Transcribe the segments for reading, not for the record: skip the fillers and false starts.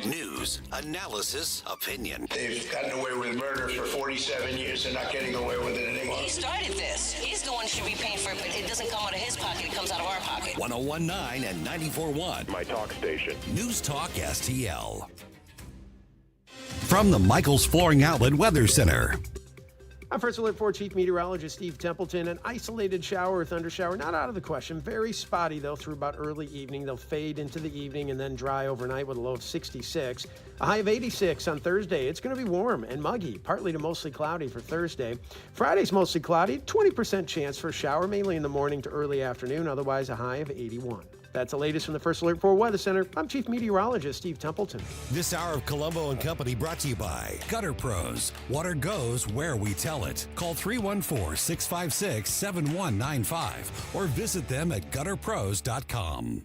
News, analysis, opinion. They've gotten away with murder for 47 years. They're not getting away with it anymore. He started this. He's the one who should be paying for it, but it doesn't come out of his pocket. It comes out of our pocket. 101.9 and 94.1. My talk station. News Talk STL. From the Michaels Flooring Outlet Weather Center. Our first alert for Chief Meteorologist Steve Templeton. An isolated shower or thundershower, not out of the question. Very spotty, though, through about early evening. They'll fade into the evening and then dry overnight with a low of 66. A high of 86 on Thursday. It's going to be warm and muggy, partly to mostly cloudy for Thursday. Friday's mostly cloudy, 20% chance for a shower, mainly in the morning to early afternoon. Otherwise, a high of 81. That's the latest from the First Alert 4 Weather Center. I'm Chief Meteorologist Steve Templeton. This hour of Colombo Company brought to you by Gutter Pros. Water goes where we tell it. Call 314-656-7195 or visit them at gutterpros.com.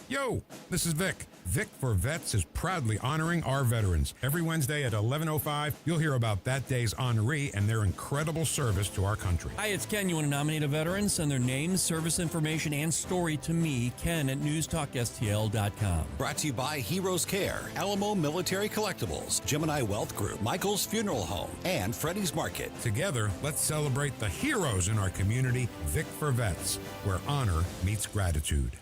Yo, this is Vic. Vic for Vets is proudly honoring our veterans. Every Wednesday at 11:05, you'll hear about that day's honoree and their incredible service to our country. Hi, it's Ken. You want to nominate a veteran? Send their name, service information, and story to me, Ken, at newstalkstl.com. Brought to you by Heroes Care, Alamo Military Collectibles, Gemini Wealth Group, Michael's Funeral Home, and Freddie's Market. Together, let's celebrate the heroes in our community. Vic for Vets, where honor meets gratitude.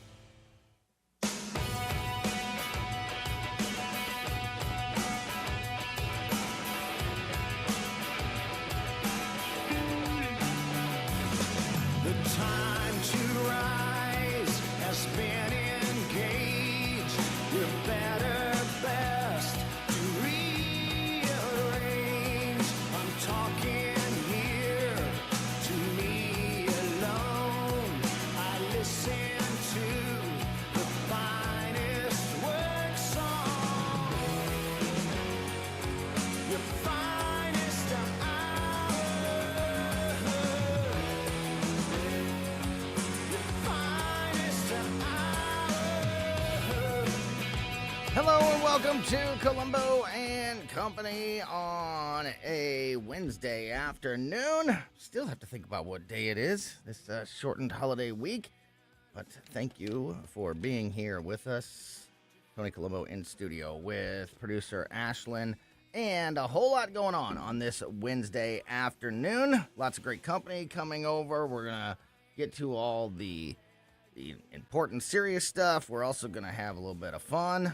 Hello and welcome to Colombo and Company on a Wednesday afternoon. Still have to think about what day it is, this shortened holiday week. But thank you for being here with us. Tony Colombo in studio with producer Ashlyn. And a whole lot going on this Wednesday afternoon. Lots of great company coming over. We're going to get to all the important, serious stuff. We're also going to have a little bit of fun,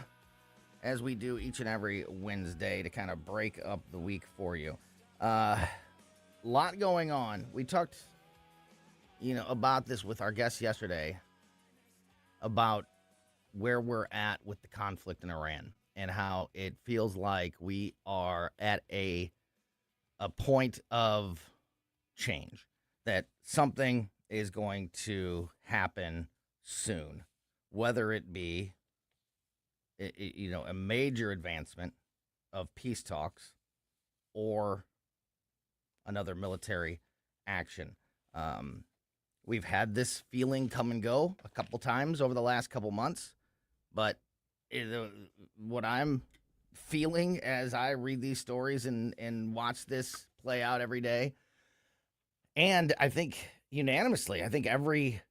as we do each and every Wednesday, to kind of break up the week for you. Lot going on. We talked, about this with our guests yesterday, about where we're at with the conflict in Iran and how it feels like we are at a point of change, that something is going to happen soon, whether it be a major advancement of peace talks or another military action. We've had this feeling come and go a couple times over the last couple months, but what I'm feeling as I read these stories and watch this play out every day, and I think unanimously, I think every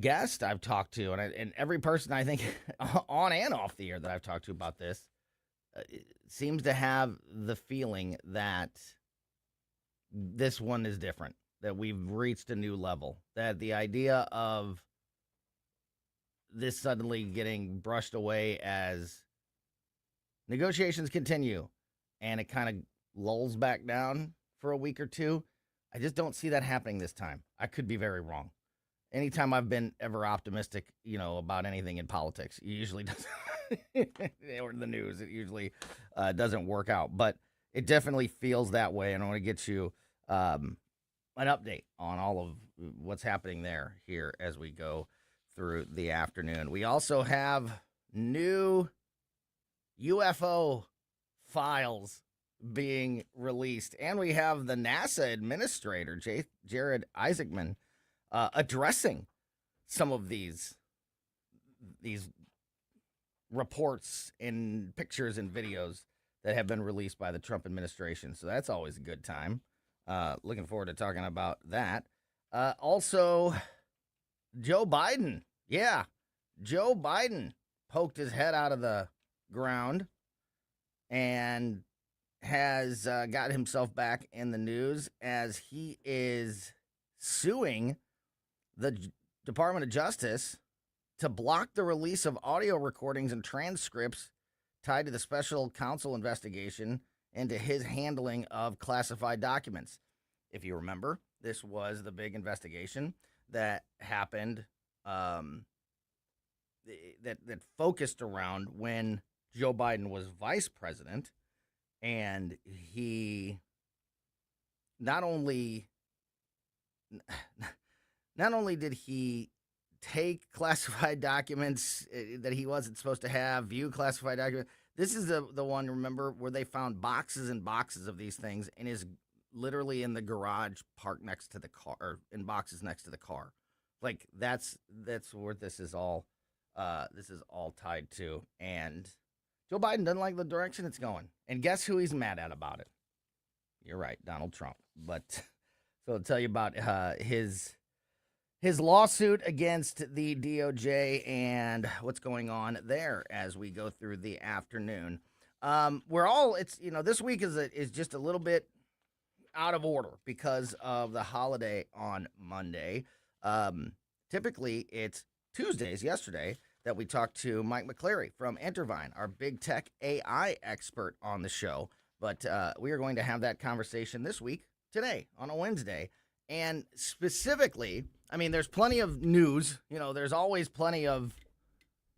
guest I've talked to and every person I think on and off the air that I've talked to about this seems to have the feeling that this one is different, that we've reached a new level, that the idea of this suddenly getting brushed away as negotiations continue and it kind of lulls back down for a week or two, I just don't see that happening this time. I could be very wrong. Anytime I've been ever optimistic, about anything in politics, it usually doesn't, or the news, it usually doesn't work out. But it definitely feels that way, and I want to get you an update on all of what's happening here as we go through the afternoon. We also have new UFO files being released, and we have the NASA administrator, Jared Isaacman, addressing some of these reports and pictures and videos that have been released by the Trump administration. So that's always a good time. Looking forward to talking about that. Also, Joe Biden. Yeah, Joe Biden poked his head out of the ground and has got himself back in the news as he is suing the Department of Justice to block the release of audio recordings and transcripts tied to the special counsel investigation into his handling of classified documents. If you remember, this was the big investigation that happened that focused around when Joe Biden was vice president, and he not only did he take classified documents that he wasn't supposed to have, view classified documents. This is the one, remember, where they found boxes and boxes of these things and is literally in the garage parked next to the car, or in boxes next to the car. Like that's where this is all tied to. And Joe Biden doesn't like the direction it's going. And guess who he's mad at about it? You're right, Donald Trump. But so I'll tell you about his lawsuit against the DOJ and what's going on there as we go through the afternoon. This week is just a little bit out of order because of the holiday on Monday. Typically, it's Tuesdays, yesterday, that we talked to Mike McClary from Intervine, our big tech AI expert on the show. But we are going to have that conversation this week, today, on a Wednesday. And specifically, I mean, there's plenty of news. There's always plenty of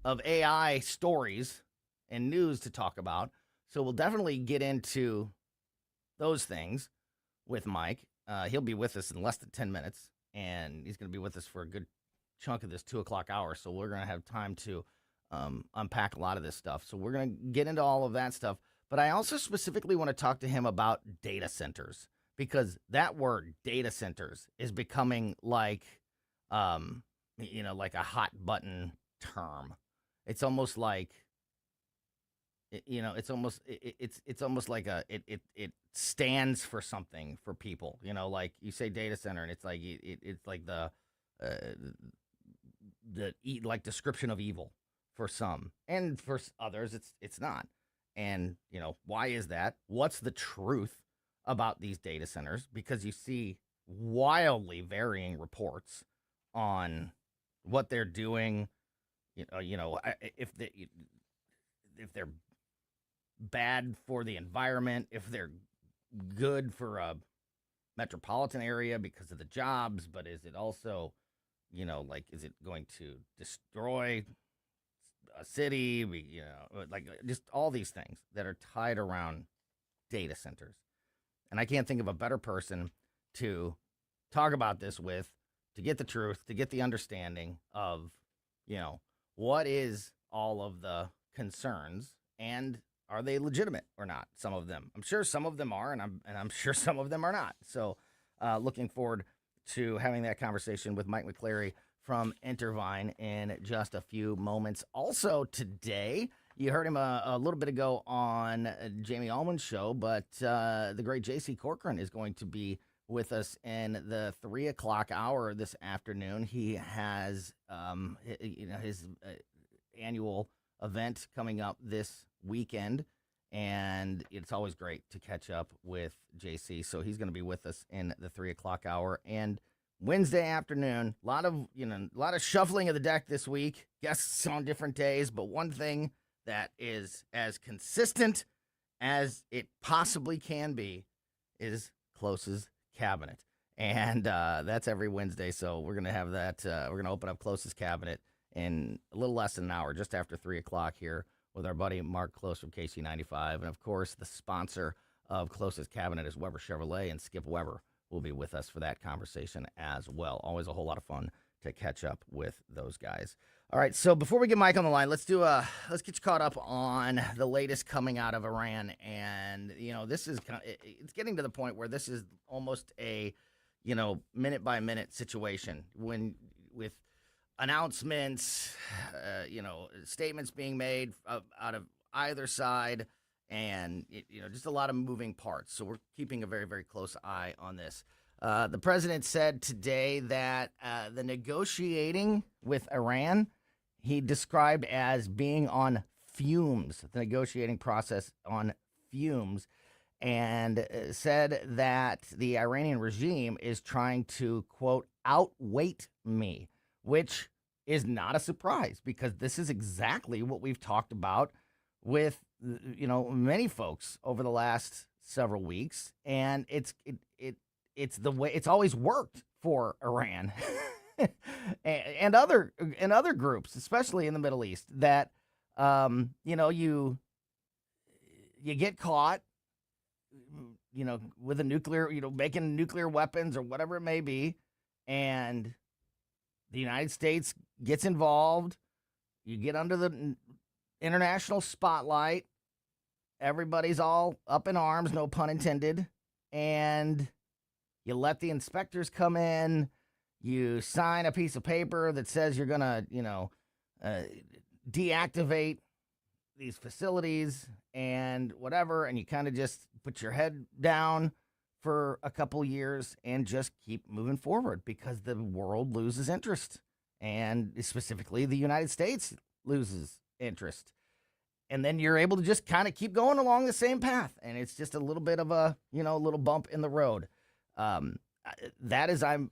AI stories and news to talk about. So we'll definitely get into those things with Mike. He'll be with us in less than 10 minutes, and he's going to be with us for a good chunk of this 2 o'clock hour. So we're going to have time to unpack a lot of this stuff. So we're going to get into all of that stuff. But I also specifically want to talk to him about data centers, because that word data centers is becoming like a hot button term. It's almost like, it's almost like it stands for something for people. Like you say data center, and it's like it's like the like description of evil for some, and for others it's not. And why is that? What's the truth about these data centers? Because you see wildly varying reports on what they're doing. If they're bad for the environment, if they're good for a metropolitan area because of the jobs, but is it also, is it going to destroy a city? Just all these things that are tied around data centers. And I can't think of a better person to talk about this with, to get the truth, to get the understanding of, what is all of the concerns, and are they legitimate or not? Some of them. I'm sure some of them are, and I'm sure some of them are not. So looking forward to having that conversation with Mike McClary from Intervine in just a few moments. Also today, you heard him a little bit ago on Jamie Allman's show, but the great J.C. Corcoran is going to be with us in the 3 o'clock hour this afternoon. He has his annual event coming up this weekend, and it's always great to catch up with JC. So he's going to be with us in the 3 o'clock hour. And Wednesday afternoon, a lot of shuffling of the deck this week. Guests on different days, but one thing that is as consistent as it possibly can be is Klose's Kabinet. And that's every Wednesday. So we're going to have that. We're going to open up Klose's Kabinet in a little less than an hour, just after 3 o'clock here with our buddy Mark Klose from KC95. And, of course, the sponsor of Klose's Kabinet is Weber Chevrolet, and Skip Weber will be with us for that conversation as well. Always a whole lot of fun to catch up with those guys. All right, so before we get Mike on the line, let's get you caught up on the latest coming out of Iran. And, this is it's getting to the point where this is almost a, minute-by-minute situation with announcements, statements being made out of either side, and, just a lot of moving parts. So we're keeping a very, very close eye on this. The president said today that the negotiating with Iran, he described as being on fumes, the negotiating process on fumes, and said that the Iranian regime is trying to, quote, outweight me, which is not a surprise because this is exactly what we've talked about with, many folks over the last several weeks. And it's the way it's always worked for Iran and other groups, especially in the Middle East, that, you get caught, with a nuclear, making nuclear weapons or whatever it may be, and the United States gets involved. You get under the international spotlight. Everybody's all up in arms, no pun intended, and you let the inspectors come in. You sign a piece of paper that says you're going to, deactivate these facilities and whatever, and you kind of just put your head down for a couple years and just keep moving forward because the world loses interest, and specifically the United States loses interest. And then you're able to just kind of keep going along the same path, and it's just a little bit of a, little bump in the road. That is, I'm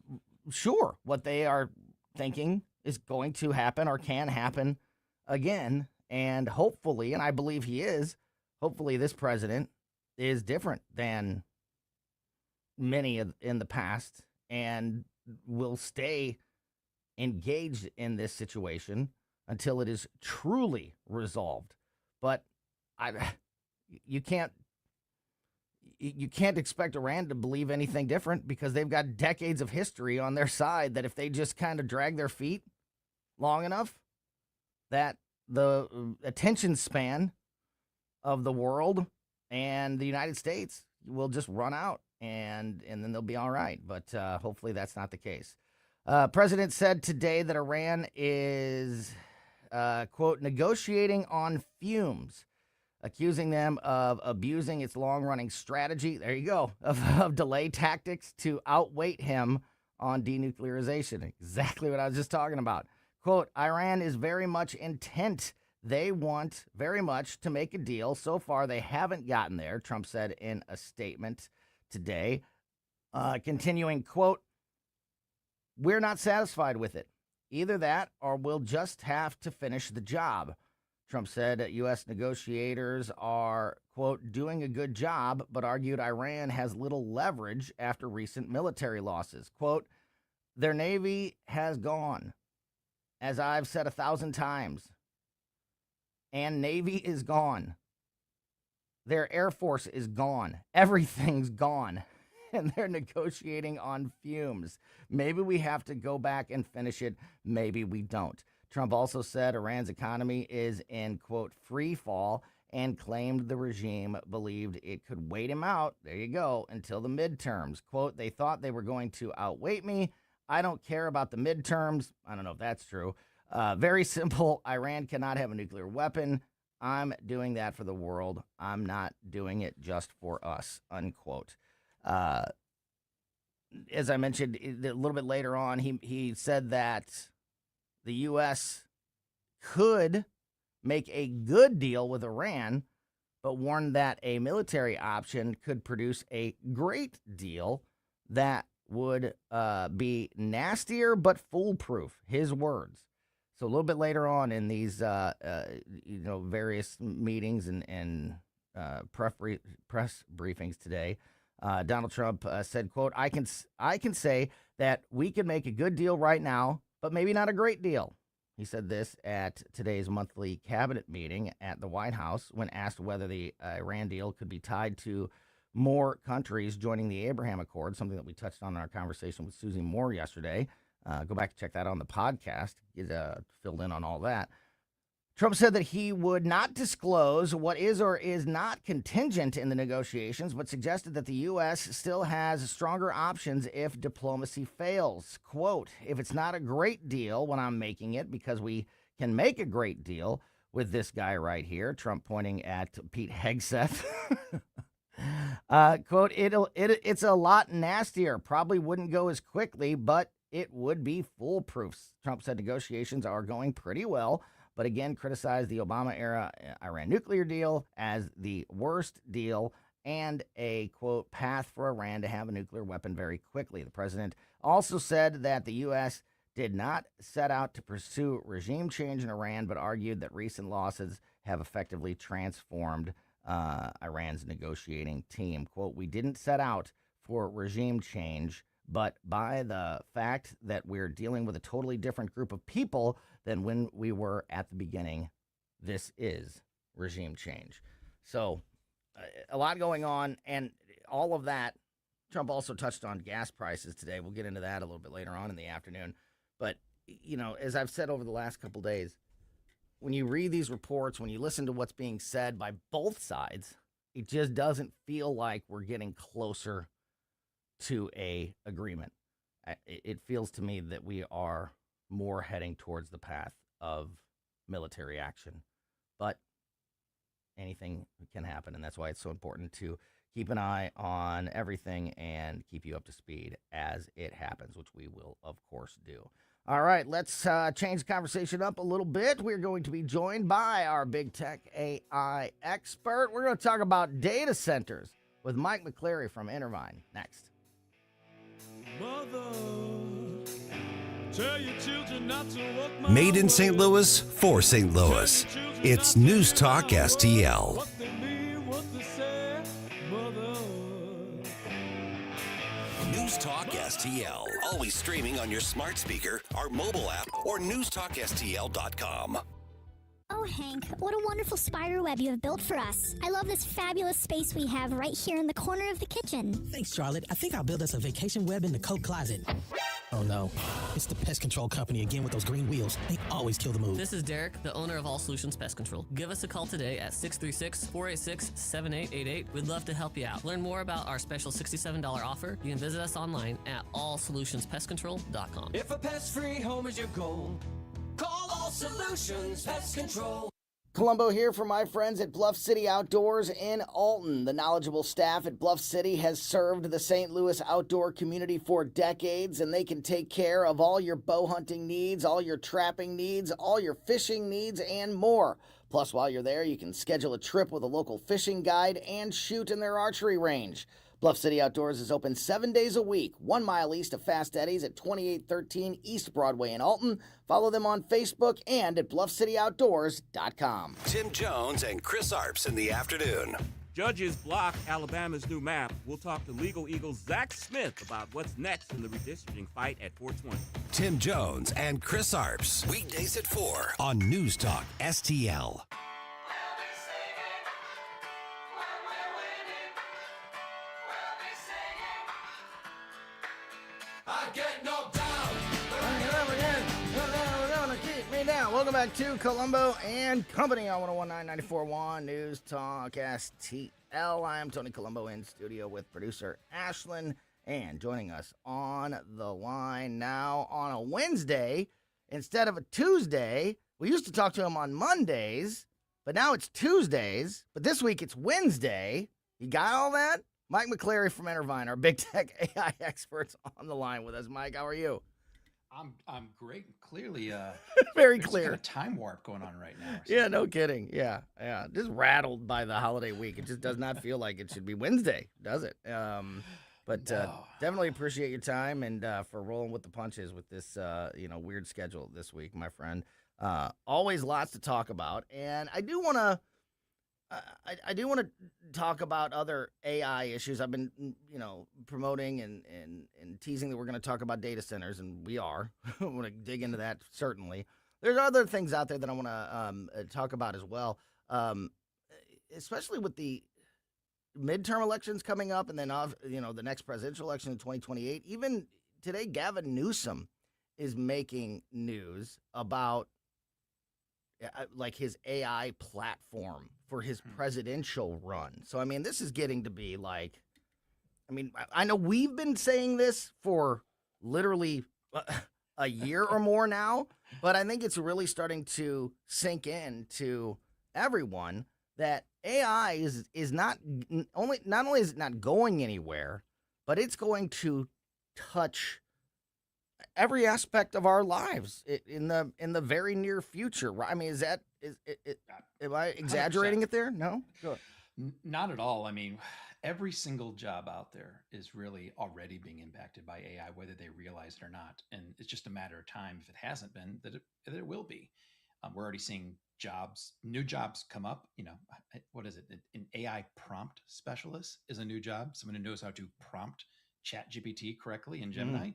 sure, what they are thinking is going to happen or can happen again. And hopefully, and I believe he is, hopefully this president is different than many in the past and will stay engaged in this situation until it is truly resolved. But you can't expect Iran to believe anything different because they've got decades of history on their side that if they just kind of drag their feet long enough, that the attention span of the world and the United States will just run out, and then they'll be all right. But hopefully that's not the case. President said today that Iran is, quote, negotiating on fumes, accusing them of abusing its long-running strategy, there you go, of delay tactics to outweight him on denuclearization. Exactly what I was just talking about. Quote, Iran is very much intent. They want very much to make a deal. So far, they haven't gotten there, Trump said in a statement today. Continuing, quote, we're not satisfied with it. Either that or we'll just have to finish the job. Trump said that U.S. negotiators are, quote, doing a good job, but argued Iran has little leverage after recent military losses. Quote, their Navy has gone. As I've said 1,000 times, and Navy is gone. Their Air Force is gone. Everything's gone. And they're negotiating on fumes. Maybe we have to go back and finish it. Maybe we don't. Trump also said Iran's economy is in, quote, free fall, and claimed the regime believed it could wait him out, there you go, until the midterms. Quote, they thought they were going to outweight me. I don't care about the midterms. I don't know if that's true. Very simple. Iran cannot have a nuclear weapon. I'm doing that for the world. I'm not doing it just for us, unquote. As I mentioned a little bit later on, he said that the U.S. could make a good deal with Iran, but warned that a military option could produce a great deal that would be nastier but foolproof, his words. So a little bit later on in these, various meetings and press briefings today, Donald Trump said, quote, I can say that we can make a good deal right now, but maybe not a great deal. He said this at today's monthly cabinet meeting at the White House when asked whether the Iran deal could be tied to more countries joining the Abraham Accord, something that we touched on in our conversation with Susie Moore yesterday. Go back and check that out on the podcast. Get filled in on all that. Trump said that he would not disclose what is or is not contingent in the negotiations, but suggested that the U.S. still has stronger options if diplomacy fails. Quote, if it's not a great deal when I'm making it, because we can make a great deal with this guy right here, Trump pointing at Pete Hegseth. Quote, it's a lot nastier, probably wouldn't go as quickly, but it would be foolproof. Trump said negotiations are going pretty well, but again criticized the Obama-era Iran nuclear deal as the worst deal and a, quote, path for Iran to have a nuclear weapon very quickly. The president also said that the U.S. did not set out to pursue regime change in Iran, but argued that recent losses have effectively transformed Iran's negotiating team. Quote, we didn't set out for regime change, but by the fact that we're dealing with a totally different group of people than when we were at the beginning, this is regime change. So a lot going on, and all of that. Trump also touched on gas prices today. We'll get into that a little bit later on in the afternoon. But, you know, as I've said over the last couple days, when you read these reports, when you listen to what's being said by both sides, it just doesn't feel like we're getting closer to a agreement. It feels to me that we are more heading towards the path of military action. But anything can happen, and that's why it's so important to keep an eye on everything and keep you up to speed as it happens, which we will, of course, do. All right, let's change the conversation up a little bit. We're going to be joined by our big tech AI expert. We're going to talk about data centers with Mike McClary from Intervine next. Made in St. Louis for St. Louis. It's News Talk STL. News Talk STL. Always streaming on your smart speaker, our mobile app, or newstalkstl.com. Oh, Hank, what a wonderful spider web you have built for us. I love this fabulous space we have right here in the corner of the kitchen. Thanks, Charlotte. I think I'll build us a vacation web in the coat closet. Oh, no. It's the pest control company again with those green wheels. They always kill the mood. This is Derek, the owner of All Solutions Pest Control. Give us a call today at 636-486-7888. We'd love to help you out. Learn more about our special $67 offer. You can visit us online at allsolutionspestcontrol.com. If a pest-free home is your goal, call All Solutions Pest Control. Colombo here for my friends at Bluff City Outdoors in Alton. The knowledgeable staff at Bluff City has served the St. Louis outdoor community for decades, and they can take care of all your bow hunting needs, all your trapping needs, all your fishing needs, and more. Plus, while you're there, you can schedule a trip with a local fishing guide and shoot in their archery range. Bluff City Outdoors is open 7 days a week, 1 mile east of Fast Eddie's at 2813 East Broadway in Alton. Follow them on Facebook and at bluffcityoutdoors.com. Tim Jones and Chris Arps in the afternoon. Judges block Alabama's new map. We'll talk to Legal Eagles Zach Smith about what's next in the redistricting fight at 420. Tim Jones and Chris Arps. Weekdays at 4 on News Talk STL. Welcome back to Colombo and Company on 101.9 News Talk STL. I am Tony Colombo in studio with producer Ashlyn, and joining us on the line now on a Wednesday instead of a Tuesday. We used to talk to him on Mondays, but now it's Tuesdays. But this week it's Wednesday. You got all that? Mike McClary from Intervine, our big tech AI experts, on the line with us. Mike, how are you? I'm great. Clearly, very there's clear. Kind of time warp going on right now. Yeah, no kidding. Yeah. Just rattled by the holiday week. It just does not feel like it should be Wednesday, does it? But definitely appreciate your time and for rolling with the punches with this weird schedule this week, my friend. Always lots to talk about, and I do want to. I do want to talk about other AI issues. I've been, promoting and teasing that we're going to talk about data centers, and we are. I want to dig into that, certainly. There's other things out there that I want to talk about as well, especially with the midterm elections coming up and then, the next presidential election in 2028. Even today, Gavin Newsom is making news about like his AI platform for his presidential run. So, I mean, this is getting to be like, I know we've been saying this for literally a year or more now, but I think it's really starting to sink in to everyone that AI is not only is it not going anywhere, but it's going to touch every aspect of our lives in the very near future. Right? I mean, am I exaggerating 100%. it there? No? Go ahead. Not at all. I mean, every single job out there is really already being impacted by AI, whether they realize it or not. And it's just a matter of time, if it hasn't been, that it will be. We're already seeing new jobs come up. What is it? An AI prompt specialist is a new job. Someone who knows how to prompt ChatGPT correctly in Gemini.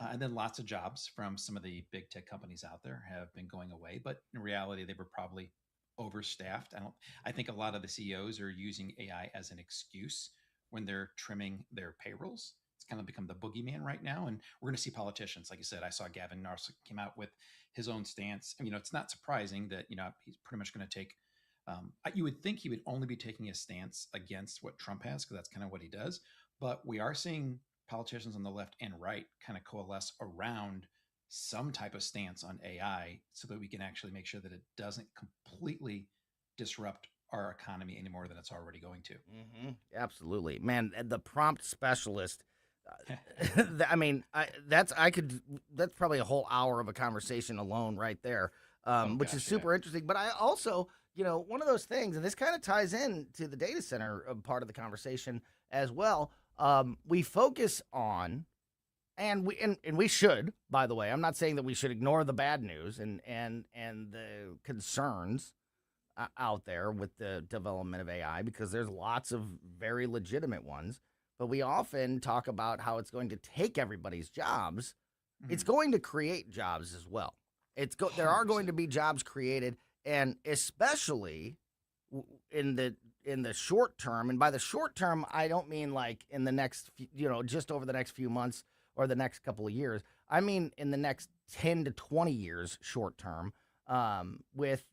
And then lots of jobs from some of the big tech companies out there have been going away. But in reality, they were probably overstaffed. I think a lot of the CEOs are using AI as an excuse when they're trimming their payrolls. It's kind of become the boogeyman right now. And we're going to see politicians. Like you said, I saw Gavin Newsom came out with his own stance. It's not surprising that, he's pretty much going to take, you would think he would only be taking a stance against what Trump has, because that's kind of what he does. But we are seeing politicians on the left and right kind of coalesce around some type of stance on AI so that we can actually make sure that it doesn't completely disrupt our economy any more than it's already going to. Mm-hmm. Absolutely, man. The prompt specialist. That's probably a whole hour of a conversation alone right there, which is super interesting. But I also, one of those things, and this kind of ties in to the data center part of the conversation as well. We focus on, and we should, by the way, I'm not saying that we should ignore the bad news and the concerns out there with the development of AI, because there's lots of very legitimate ones. But we often talk about how it's going to take everybody's jobs. Mm-hmm. It's going to create jobs as well. There are going to be jobs created, and especially in the short term. And by the short term, I don't mean like in the next, just over the next few months or the next couple of years. I mean in the next 10 to 20 years short term, with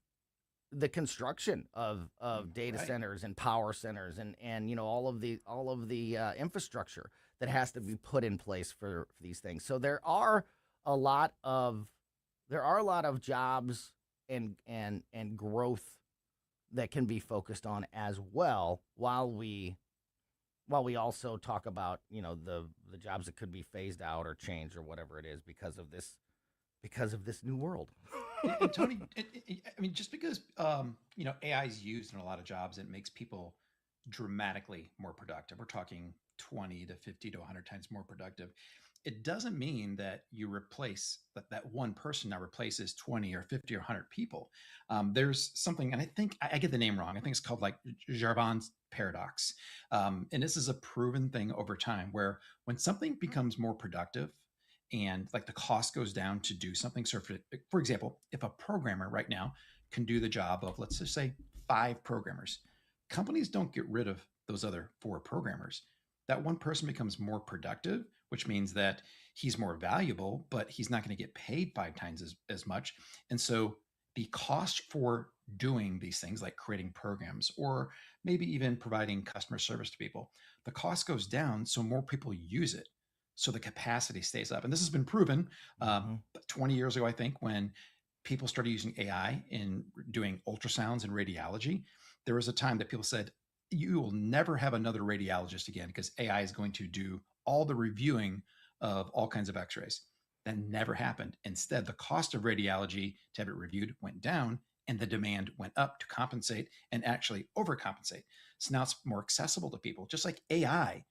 the construction of data centers and power centers and all of the infrastructure that has to be put in place for these things. So there are a lot of jobs and growth that can be focused on as well, while we also talk about the jobs that could be phased out or changed or whatever it is because of this new world. And Tony, just because AI is used in a lot of jobs, it makes people dramatically more productive. We're talking 20 to 50 to 100 times more productive. It doesn't mean that you replace that one person now replaces 20 or 50 or 100 people. There's something, and I think I get the name wrong. I think it's called like Jarvan's paradox. And this is a proven thing over time, where when something becomes more productive, and like the cost goes down to do something. So for example, if a programmer right now can do the job of, let's just say, 5 programmers, companies don't get rid of those other 4 programmers. That one person becomes more productive, which means that he's more valuable, but he's not going to get paid 5 times as much. And so the cost for doing these things, like creating programs or maybe even providing customer service to people, the cost goes down, so more people use it. So the capacity stays up. And this has been proven 20 years ago, I think, when people started using AI in doing ultrasounds and radiology. There was a time that people said, you will never have another radiologist again, because AI is going to do all the reviewing of all kinds of x-rays. That never happened. Instead, the cost of radiology to have it reviewed went down, and the demand went up to compensate and actually overcompensate. So now it's more accessible to people. Just like AI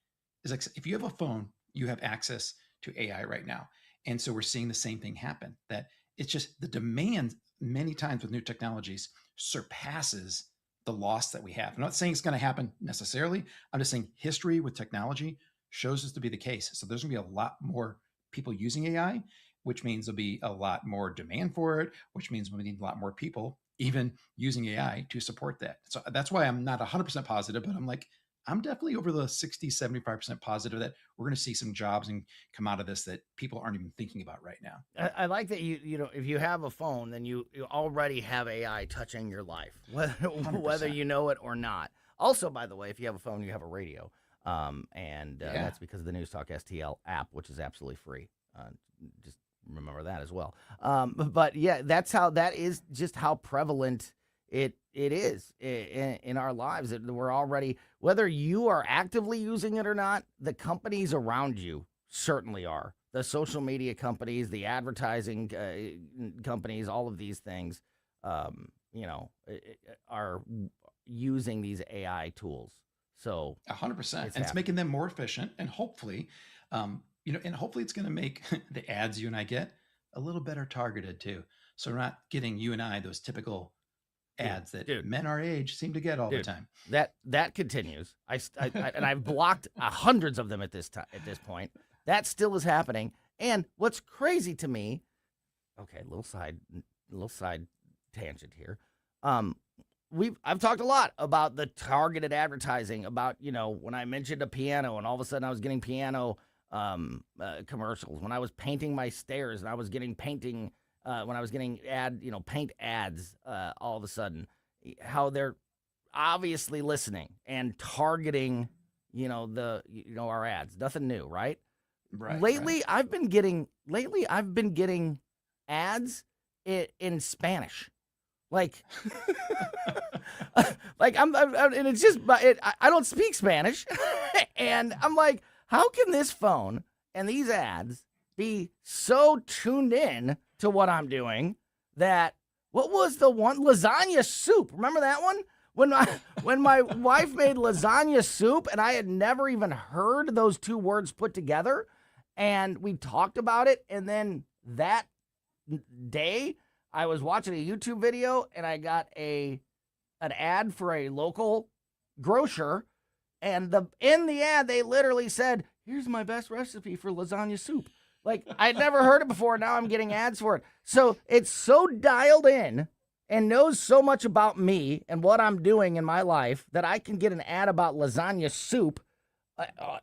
is, if you have a phone, you have access to AI right now. And so we're seeing the same thing happen, that it's just the demand many times with new technologies surpasses the loss that we have. I'm not saying it's going to happen necessarily. I'm just saying history with technology shows this to be the case. So there's going to be a lot more people using AI, which means there'll be a lot more demand for it, which means we need a lot more people even using AI to support that. So that's why I'm not 100% positive, but I'm definitely over the 60, 75% positive that we're going to see some jobs and come out of this that people aren't even thinking about right now. I like that if you have a phone, then you already have AI touching your life, whether you know it or not. Also, by the way, if you have a phone, you have a radio. That's because of the News Talk STL app, which is absolutely free. Just remember that as well. But yeah, that is just how prevalent it is in our lives. We're already, whether you are actively using it or not, the companies around you certainly are. the social media companies, the advertising companies, all of these things, are using these AI tools. So 100%. And it's making them more efficient. And hopefully, hopefully it's going to make the ads you and I get a little better targeted too. So we're not getting you and I those typical ads that men our age seem to get all the time. That continues. And I've blocked hundreds of them at this point. That still is happening. And what's crazy to me, okay, little side tangent here. I've talked a lot about the targeted advertising, about, when I mentioned a piano and all of a sudden I was getting piano commercials, when I was painting my stairs and I was getting painting, when I was getting paint ads, all of a sudden, how they're obviously listening and targeting, our ads. Nothing new, right? Right. Lately, I've been getting ads in Spanish. Like, and it's just, I don't speak Spanish. And I'm like, how can this phone and these ads be so tuned in to what I'm doing that, what was the one? Lasagna soup. Remember that one? When my wife made lasagna soup and I had never even heard those two words put together, and we talked about it, and then that day, I was watching a YouTube video and I got an ad for a local grocer, and in the ad they literally said, "Here's my best recipe for lasagna soup." Like, I'd never heard it before. Now I'm getting ads for it. So it's so dialed in and knows so much about me and what I'm doing in my life that I can get an ad about lasagna soup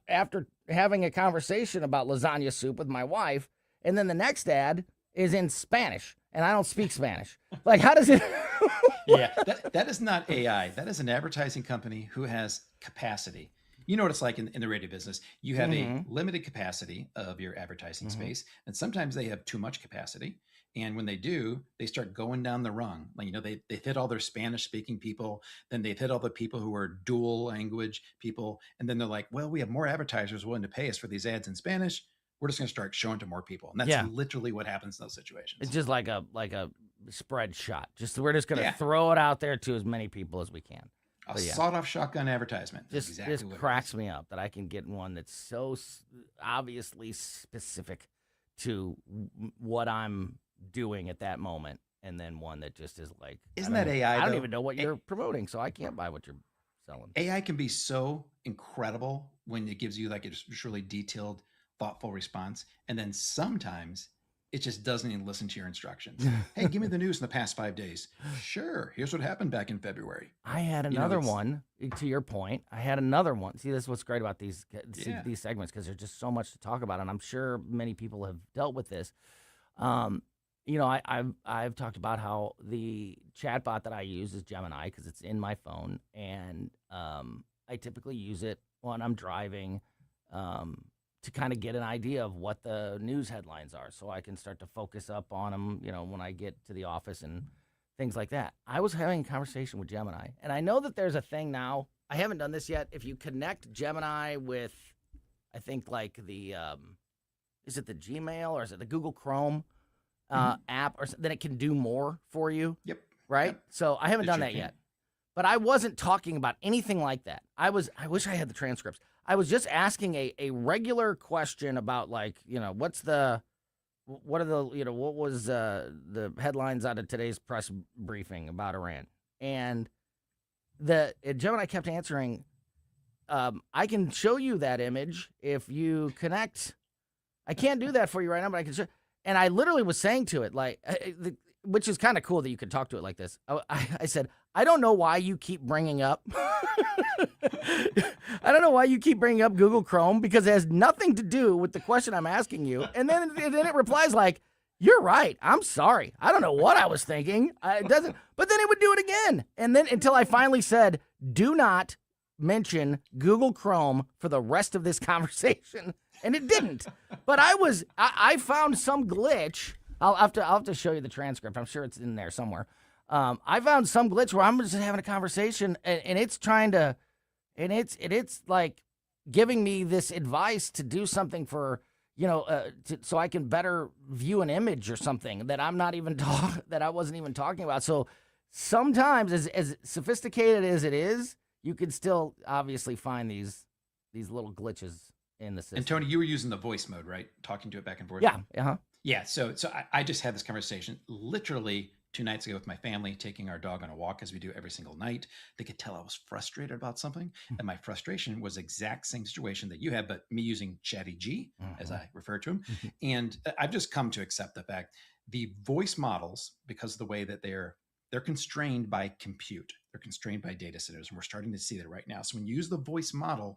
after having a conversation about lasagna soup with my wife, and then the next ad is in Spanish. And I don't speak Spanish. Like, how does it? Yeah, that is not AI. That is an advertising company who has capacity. You know what it's like in the radio business. You have a limited capacity of your advertising space, and sometimes they have too much capacity. And when they do, they start going down the rung. Like, they've hit all their Spanish-speaking people, then they've hit all the people who are dual language people, and then they're like, well, we have more advertisers willing to pay us for these ads in Spanish. We're just going to start showing to more people. And that's literally what happens in those situations. It's just like a spread shot. We're just going to throw it out there to as many people as we can. A sawed-off shotgun advertisement. Just cracks me up that I can get one that's so obviously specific to what I'm doing at that moment, and then one that just is like, isn't that AI? I don't even know what you're promoting, so I can't buy what you're selling. AI can be so incredible when it gives you like a really detailed, thoughtful response, and then sometimes it just doesn't even listen to your instructions. Hey, give me the news in the past 5 days. Sure, here's what happened back in February. I had another one, to your point. I had another one. See, this is what's great about these segments, because there's just so much to talk about, and I'm sure many people have dealt with this. I've talked about how the chatbot that I use is Gemini because it's in my phone, and I typically use it when I'm driving to kind of get an idea of what the news headlines are, so I can start to focus up on them, when I get to the office and things like that. I was having a conversation with Gemini, and I know that there's a thing now. I haven't done this yet. If you connect Gemini with, I think, like the, is it the Gmail or is it the Google Chrome app, or then it can do more for you. Yep. Right? Yep. So I haven't done that yet. But I wasn't talking about anything like that. I wish I had the transcripts. I was just asking a regular question about, like, what was the headlines out of today's press briefing about Iran? And Gemini kept answering, I can show you that image if you connect. I can't do that for you right now, but I can show. And I literally was saying to it, like, which is kind of cool that you could talk to it like this. I said, I don't know why you keep bringing up. I don't know why you keep bringing up Google Chrome, because it has nothing to do with the question I'm asking you. And then it replies like, you're right. I'm sorry. I don't know what I was thinking. It doesn't. But then it would do it again. And then until I finally said, do not mention Google Chrome for the rest of this conversation. And it didn't. But I found some glitch. I'll have to show you the transcript. I'm sure it's in there somewhere. I found some glitch where I'm just having a conversation, and it's trying to, and it's like giving me this advice to do something for, so I can better view an image or something that I'm not even that I wasn't even talking about. So sometimes, as sophisticated as it is, you can still obviously find these little glitches in the system. And Tony, you were using the voice mode, right? Talking to it back and forth. Yeah. Uh-huh. Yeah. So I just had this conversation literally 2 nights ago with my family, taking our dog on a walk as we do every single night. They could tell I was frustrated about something. And my frustration was exact same situation that you had, but me using Chatty G, as I refer to him. And I've just come to accept the fact the voice models, because of the way that they're constrained by compute, they're constrained by data centers. And we're starting to see that right now. So when you use the voice model,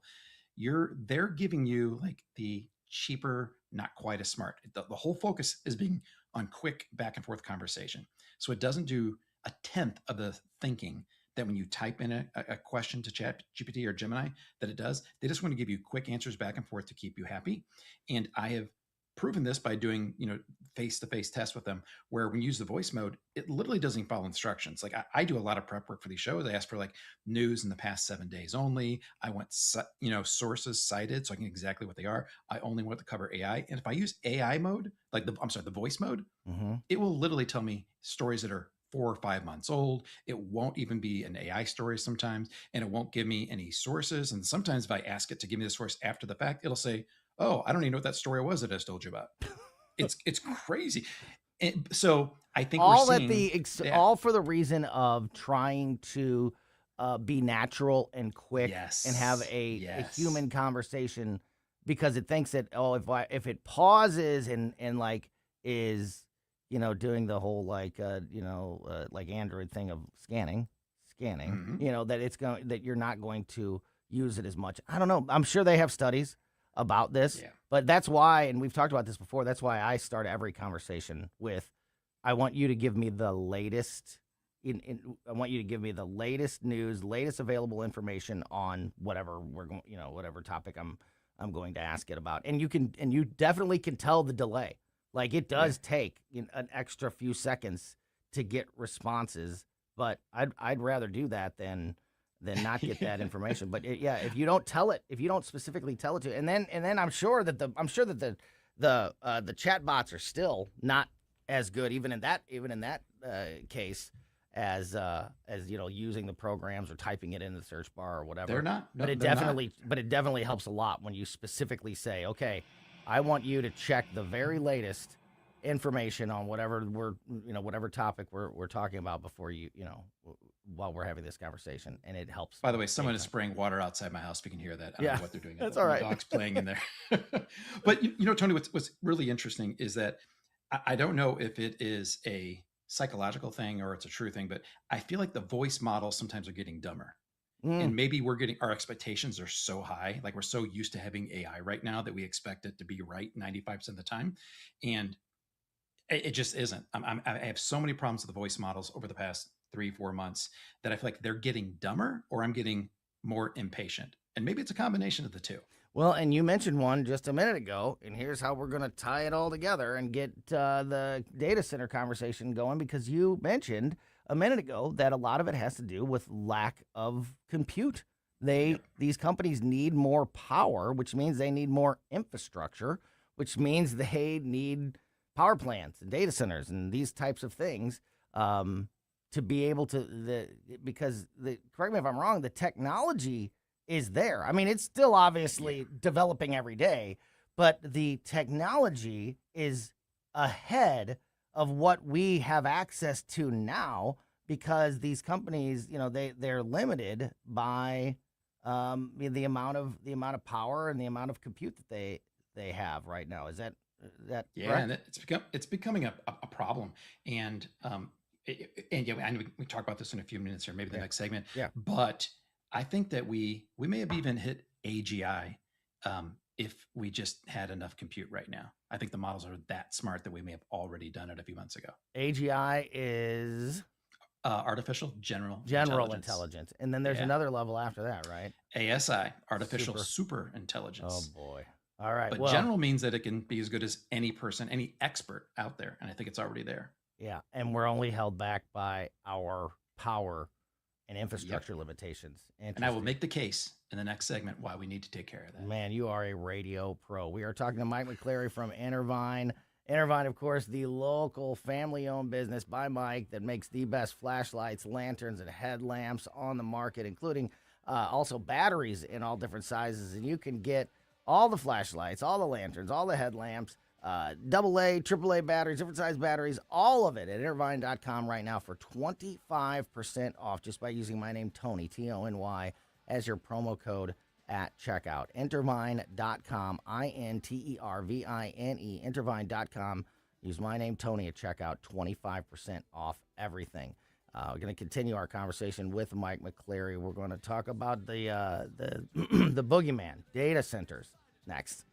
they're giving you like the cheaper, not quite as smart. The whole focus is being on quick back and forth conversation. So it doesn't do a tenth of the thinking that when you type in a question to ChatGPT or Gemini that it does. They just want to give you quick answers back and forth to keep you happy. And I have proven this by doing, face-to-face tests with them, where when you use the voice mode, it literally doesn't even follow instructions. Like I do a lot of prep work for these shows. I ask for like news in the past 7 days only. I want, sources cited so I can exactly what they are. I only want to cover AI. And if I use AI mode, like the voice mode, it will literally tell me stories that are 4 or 5 months old. It won't even be an AI story sometimes, and it won't give me any sources. And sometimes if I ask it to give me the source after the fact, it'll say, oh, I don't even know what that story was that I just told you about. It's crazy. And so I think all we're seeing all for the reason of trying to be natural and quick and have a human conversation, because it thinks that, if it pauses and like is doing the whole like Android thing of scanning, that you're not going to use it as much. I don't know. I'm sure they have studies about this, but that's why, and we've talked about this before, that's why I start every conversation with, I want you to give me the latest I want you to give me the latest news, latest available information on whatever we're going, whatever topic I'm going to ask it about. And you definitely can tell the delay. Like it does take an extra few seconds to get responses, but I'd rather do that than not get that information. But if you don't tell it, if you don't specifically tell it to, and then I'm sure that the chat bots are still not as good, even in that case, as using the programs or typing it in the search bar or whatever. They're not. No, but it definitely helps a lot when you specifically say, okay, I want you to check the very latest information on whatever whatever topic we're talking about before while we're having this conversation, and it helps. By the way, someone is spraying water outside my house. If you can hear that, I don't know what they're doing. That's all right. The dog's playing in there. But Tony, what's really interesting is that I don't know if it is a psychological thing or it's a true thing, but I feel like the voice models sometimes are getting dumber. And maybe our expectations are so high, like we're so used to having AI right now that we expect it to be right 95% of the time. And it just isn't. I have so many problems with the voice models over the past 3-4 months that I feel like they're getting dumber or I'm getting more impatient. And maybe it's a combination of the two. Well, and you mentioned one just a minute ago, and here's how we're going to tie it all together and get the data center conversation going, because you mentioned a minute ago that a lot of it has to do with lack of compute. These companies need more power, which means they need more infrastructure, which means they need power plants and data centers and these types of things to be able to, correct me if I'm wrong, the technology is there. I mean, it's still obviously developing every day, but the technology is ahead of what we have access to now, because these companies, they're limited by the amount of power and the amount of compute that they have right now. Is that correct? And it's becoming a problem. And I know we talk about this in a few minutes here, maybe the next segment. Yeah. But I think that we may have even hit AGI if we just had enough compute right now. I think the models are that smart that we may have already done it a few months ago. AGI is artificial general intelligence. And then there's another level after that, right? ASI, artificial super intelligence. Oh boy. All right. But general means that it can be as good as any person, any expert out there. And I think it's already there. Yeah. And we're only held back by our power and infrastructure limitations. And I will make the case in the next segment why we need to take care of that. Man, you are a radio pro. We are talking to Mike McClary from Intervine. Intervine, of course, the local family-owned business by Mike that makes the best flashlights, lanterns, and headlamps on the market, including also batteries in all different sizes. And you can get all the flashlights, all the lanterns, all the headlamps, AA, AAA batteries, different size batteries, all of it at Intervine.com right now for 25% off just by using my name, Tony, Tony, as your promo code at checkout. Intervine.com, Intervine, Intervine.com. Use my name, Tony, at checkout, 25% off everything. We're going to continue our conversation with Mike McClary. We're going to talk about the the boogeyman, data centers, next.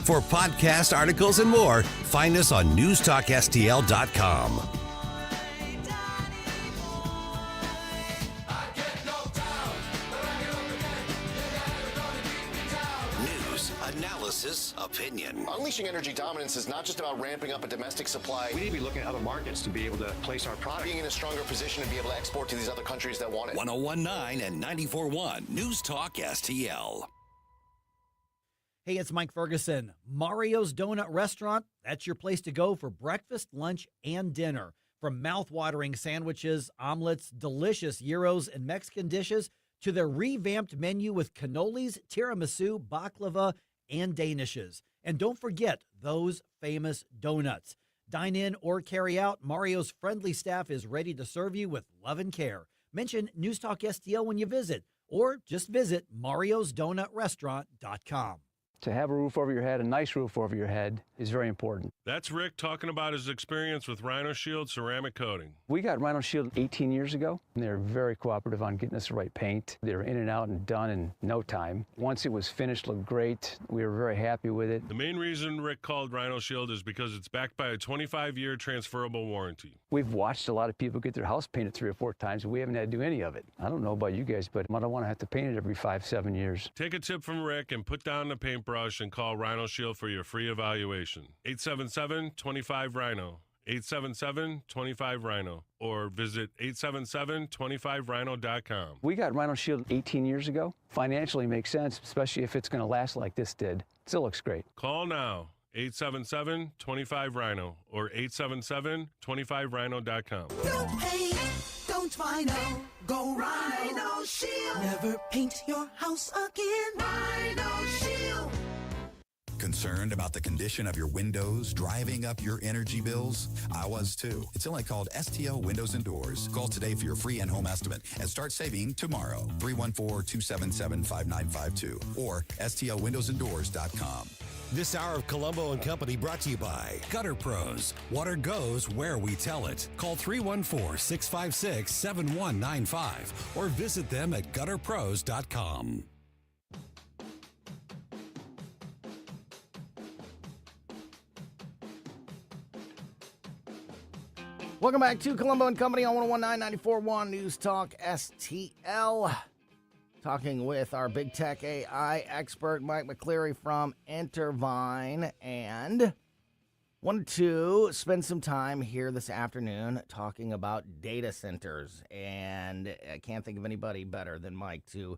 For podcast articles and more, find us on newstalkstl.com. News, analysis, opinion. Unleashing energy dominance is not just about ramping up a domestic supply. We need to be looking at other markets to be able to place our product. Being in a stronger position to be able to export to these other countries that want it. 101.9 and 94.1 News Talk STL. Hey, it's Mike Ferguson. Mario's Donut Restaurant, that's your place to go for breakfast, lunch, and dinner. From mouth-watering sandwiches, omelets, delicious gyros, and Mexican dishes, to their revamped menu with cannolis, tiramisu, baklava, and danishes. And don't forget those famous donuts. Dine in or carry out, Mario's friendly staff is ready to serve you with love and care. Mention News Talk STL when you visit, or just visit mariosdonutrestaurant.com. To have a roof over your head, a nice roof over your head, is very important. That's Rick talking about his experience with Rhino Shield ceramic coating. We got Rhino Shield 18 years ago, and they're very cooperative on getting us the right paint. They were in and out and done in no time. Once it was finished, looked great. We were very happy with it. The main reason Rick called Rhino Shield is because it's backed by a 25-year transferable warranty. We've watched a lot of people get their house painted 3 or 4 times, and we haven't had to do any of it. I don't know about you guys, but I don't want to have to paint it every 5-7 years. Take a tip from Rick and put down the paintbrush and call Rhino Shield for your free evaluation. 877-25-RHINO. 877-25-RHINO. Or visit 877-25rhino.com. We got Rhino Shield 18 years ago. Financially makes sense, especially if it's going to last like this did. Still looks great. Call now. 877-25-RHINO or 877-25rhino.com. No pain, don't Rhino. Go Rhino Shield. Never paint your house again. Rhino Shield. Concerned about the condition of your windows driving up your energy bills? I was too. It's only called STL Windows and Doors. Call today for your free in-home estimate and start saving tomorrow. 314-277-5952 or stlwindowsanddoors.com. This hour of Colombo Company brought to you by Gutter Pros. Water goes where we tell it. Call 314-656-7195 or visit them at gutterpros.com. Welcome back to Colombo and Company on 101.9 94.1 News Talk STL. Talking with our big tech AI expert, Mike McClary from Intervine, and wanted to spend some time here this afternoon talking about data centers. And I can't think of anybody better than Mike to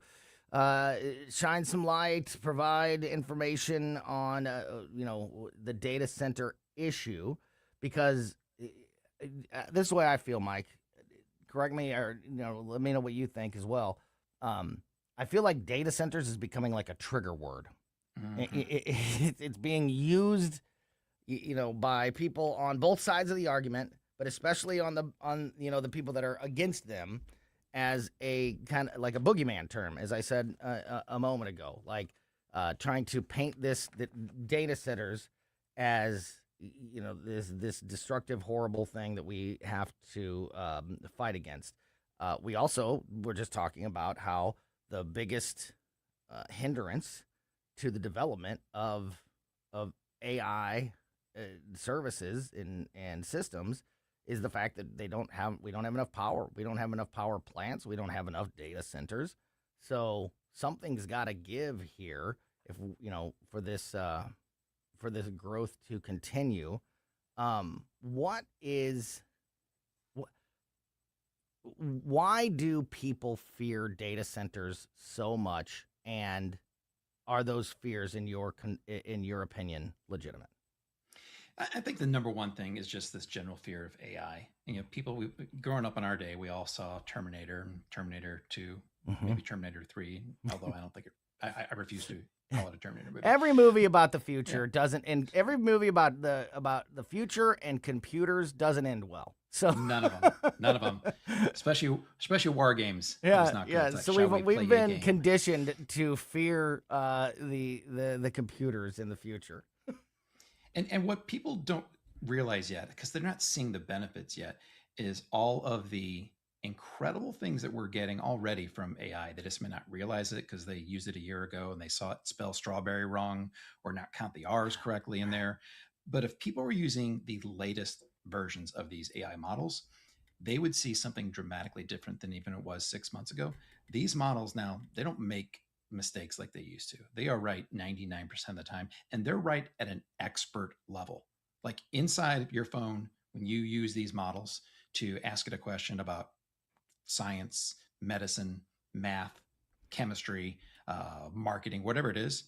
shine some light, provide information on, the data center issue, because this is the way I feel, Mike. Correct me, or let me know what you think as well. I feel like data centers is becoming like a trigger word. Mm-hmm. It's being used, by people on both sides of the argument, but especially on the people that are against them, as a kind of like a boogeyman term, as I said a moment ago, like trying to paint the data centers as this destructive, horrible thing that we have to fight against. We also were just talking about how the biggest hindrance to the development of AI services and systems is the fact that we don't have enough power. We don't have enough power plants. We don't have enough data centers. So something's got to give here if for this growth to continue. What is why do people fear data centers so much, and are those fears, in your opinion, legitimate? I think the number one thing is just this general fear of AI. People growing up in our day, we all saw Terminator, Terminator 2, maybe Terminator 3. Although I don't think I refuse to call it a Terminator movie. Every movie about the future doesn't, and every movie about the future and computers doesn't end well. So none of them, especially war games. So we've been conditioned to fear the computers in the future. And what people don't realize yet, because they're not seeing the benefits yet, is all of the incredible things that we're getting already from AI. They just may not realize it because they used it a year ago and they saw it spell strawberry wrong or not count the R's correctly in there. But if people were using the latest versions of these AI models, they would see something dramatically different than even it was 6 months ago. These models now, they don't make mistakes like they used to. They are right 99% of the time, and they're right at an expert level. Like inside of your phone, when you use these models to ask it a question about science, medicine, math, chemistry, marketing, whatever it is,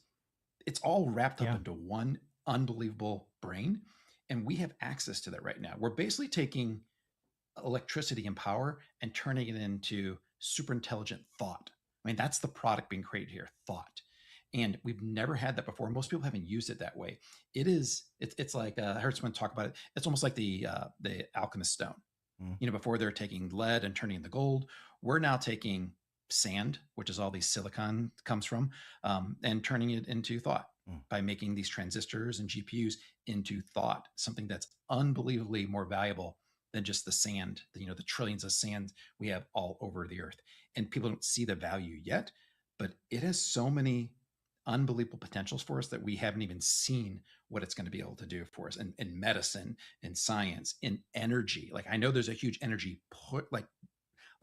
it's all wrapped up into one unbelievable brain. And we have access to that right now. We're basically taking electricity and power and turning it into super intelligent thought. I mean, that's the product being created here, thought. And we've never had that before. Most people haven't used it that way. It's like, I heard someone talk about it. It's almost like the alchemist stone. Before they're taking lead and turning into gold, we're now taking sand, which is all these silicon comes from, and turning it into thought by making these transistors and GPUs into thought, something that's unbelievably more valuable than just the sand, the trillions of sand we have all over the earth. And people don't see the value yet, but it has so many unbelievable potentials for us that we haven't even seen what it's going to be able to do for us in medicine, in science, in energy. Like, I know there's a huge energy like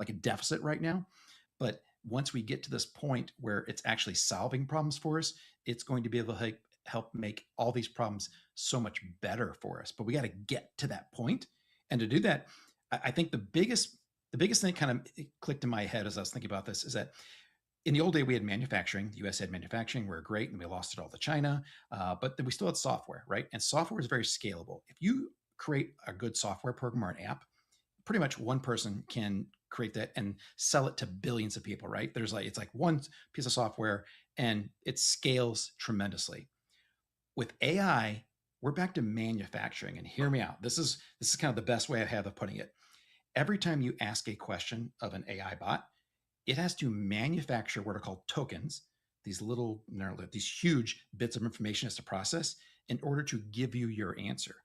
a deficit right now, but once we get to this point where it's actually solving problems for us, it's going to be able to help make all these problems so much better for us. But we got to get to that point. And to do that, I think the biggest thing kind of clicked in my head as I was thinking about this is that in the old day, we had manufacturing. The U.S. had manufacturing. We were great, and we lost it all to China. But then we still had software, right? And software is very scalable. If you create a good software program or an app, pretty much one person can create that and sell it to billions of people, right? It's like one piece of software, and it scales tremendously. With AI, we're back to manufacturing. And hear me out. This is kind of the best way I have of putting it. Every time you ask a question of an AI bot, it has to manufacture what are called tokens, these huge bits of information it has to process in order to give you your answer.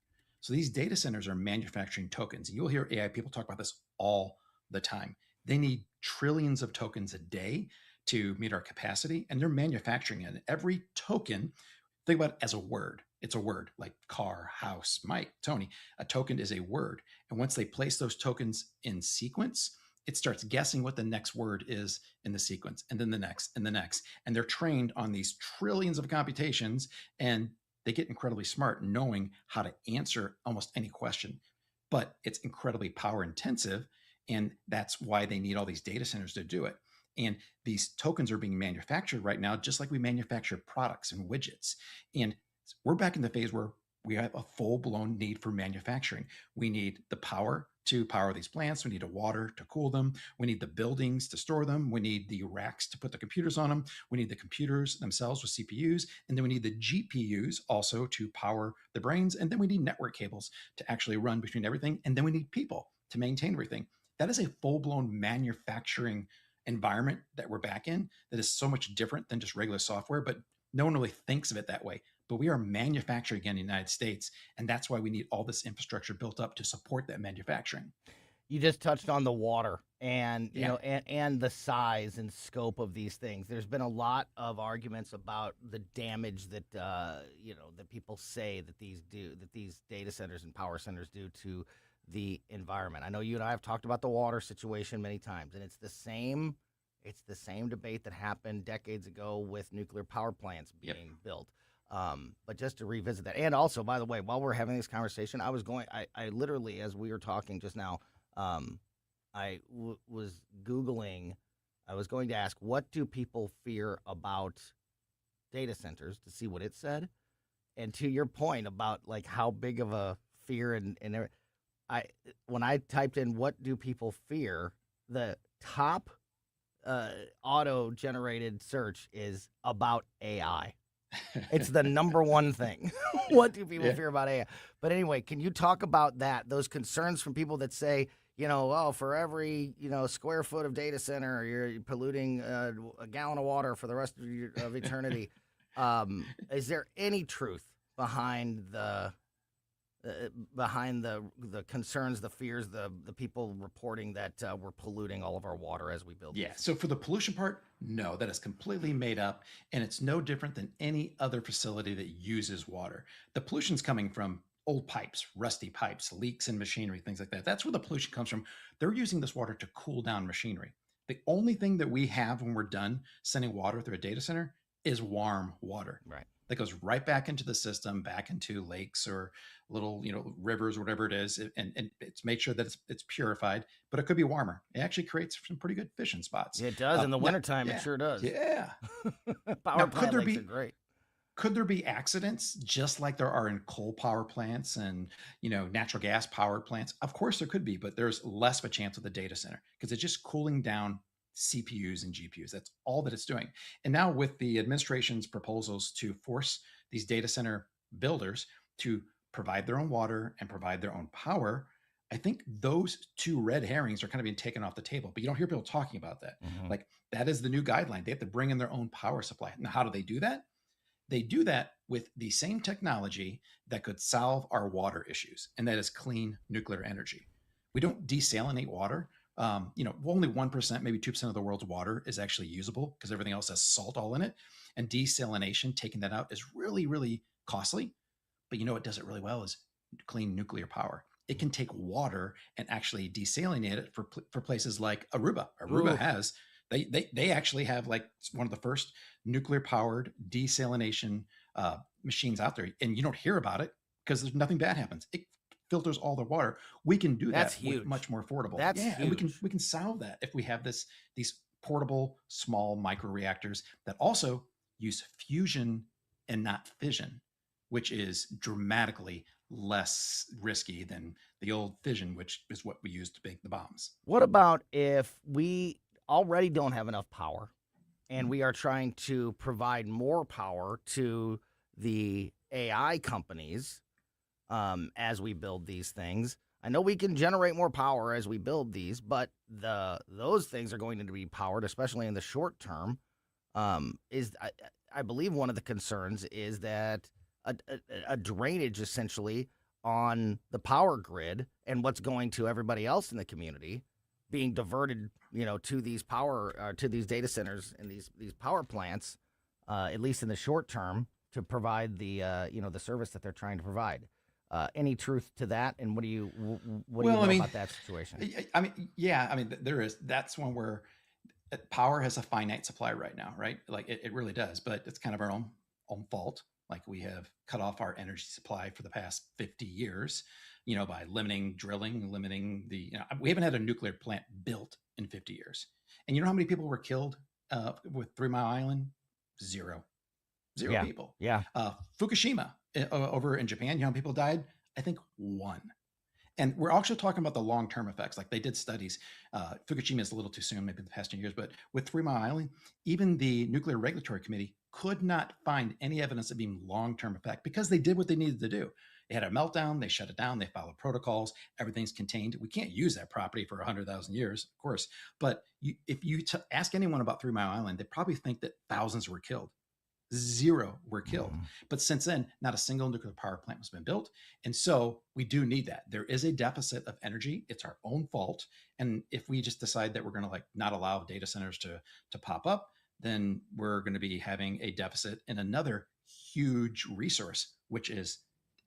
So these data centers are manufacturing tokens. And you'll hear AI people talk about this all the time. They need trillions of tokens a day to meet our capacity, and they're manufacturing it. And every token, think about it as a word. It's a word like car, house, Mike, Tony. A token is a word. And once they place those tokens in sequence, it starts guessing what the next word is in the sequence, and then the next, and the next. And they're trained on these trillions of computations, and they get incredibly smart knowing how to answer almost any question. But it's incredibly power intensive, and that's why they need all these data centers to do it. And these tokens are being manufactured right now, just like we manufacture products and widgets. And we're back in the phase where we have a full-blown need for manufacturing. We need the power to power these plants. We need the water to cool them. We need the buildings to store them. We need the racks to put the computers on them. We need the computers themselves with CPUs. And then we need the GPUs also to power the brains. And then we need network cables to actually run between everything. And then we need people to maintain everything. That is a full-blown manufacturing environment that we're back in that is so much different than just regular software, but no one really thinks of it that way. But we are manufacturing in the United States, and that's why we need all this infrastructure built up to support that manufacturing. You just touched on the water and and the size and scope of these things. There's been a lot of arguments about the damage that that people say that these data centers and power centers do to the environment. I know you and I have talked about the water situation many times, and it's the same debate that happened decades ago with nuclear power plants being built. But just to revisit that, and also, by the way, while we're having this conversation, I literally, as we were talking just now, was Googling. I was going to ask, what do people fear about data centers, to see what it said. And to your point about like how big of a fear and when I typed in what do people fear, the top auto generated search is about AI. It's the number one thing. What do people fear about AI? But anyway, can you talk about that? Those concerns from people that say, for every, square foot of data center, you're polluting a gallon of water for the rest of eternity. Is there any truth behind the concerns, the fears, the people reporting that we're polluting all of our water as we build? Yeah. So for the pollution part, no, that is completely made up, and it's no different than any other facility that uses water. The pollution's coming from old pipes, rusty pipes, leaks in machinery, things like that. That's where the pollution comes from. They're using this water to cool down machinery. The only thing that we have when we're done sending water through a data center is warm water. Right. That goes right back into the system, back into lakes or little, rivers, whatever it is, and it's make sure that it's purified, but it could be warmer. It actually creates some pretty good fishing spots. It does in the wintertime. It sure does. Yeah. Power plant lakes are great. Could there be accidents just like there are in coal power plants and, natural gas power plants? Of course there could be, but there's less of a chance with the data center because it's just cooling down CPUs and GPUs. That's all that it's doing. And now with the administration's proposals to force these data center builders to provide their own water and provide their own power, I think those two red herrings are kind of being taken off the table. But you don't hear people talking about that. Mm-hmm. Like that is the new guideline. They have to bring in their own power supply. Now, how do they do that? They do that with the same technology that could solve our water issues, and that is clean nuclear energy. We don't desalinate water. Only 1%, maybe 2% of the world's water is actually usable because everything else has salt all in it. And desalination, taking that out, is really, really costly. But what does it really well is clean nuclear power. It can take water and actually desalinate it for places like Aruba. Aruba has, they actually have like one of the first nuclear powered desalination machines out there. And you don't hear about it because there's nothing bad happens. It filters all the water. We can do That's that huge. much more affordable. That's huge. And we can solve that if we have these portable small microreactors that also use fusion and not fission, which is dramatically less risky than the old fission, which is what we use to make the bombs. What about if we already don't have enough power and we are trying to provide more power to the AI companies as we build these things? I know we can generate more power as we build these, but those things are going to be powered, especially in the short term. I believe one of the concerns is that a drainage essentially on the power grid and what's going to everybody else in the community being diverted, to these to these data centers and these power plants, at least in the short term, to provide the the service that they're trying to provide. Any truth to that? And what do you know about that situation? There is. That's one where power has a finite supply right now, right? Like it really does, but it's kind of our own fault. Like we have cut off our energy supply for the past 50 years, by limiting drilling, limiting we haven't had a nuclear plant built in 50 years. And you know how many people were killed with 3 Mile Island? Zero people. Yeah. Fukushima over in Japan, you know how many people died? I think 1. And we're actually talking about the long-term effects. Like they did studies. Fukushima is a little too soon, maybe the past 10 years, but with 3 Mile Island, even the Nuclear Regulatory Committee could not find any evidence of being long-term effect because they did what they needed to do. They had a meltdown, they shut it down, they followed protocols, everything's contained. We can't use that property for 100,000 years, of course. But if you ask anyone about 3 Mile Island, they probably think that thousands were killed. 0 were killed. Mm-hmm. But since then, not a single nuclear power plant has been built. And so we do need that. There is a deficit of energy. It's our own fault. And if we just decide that we're going to not allow data centers to pop up, then we're going to be having a deficit in another huge resource, which is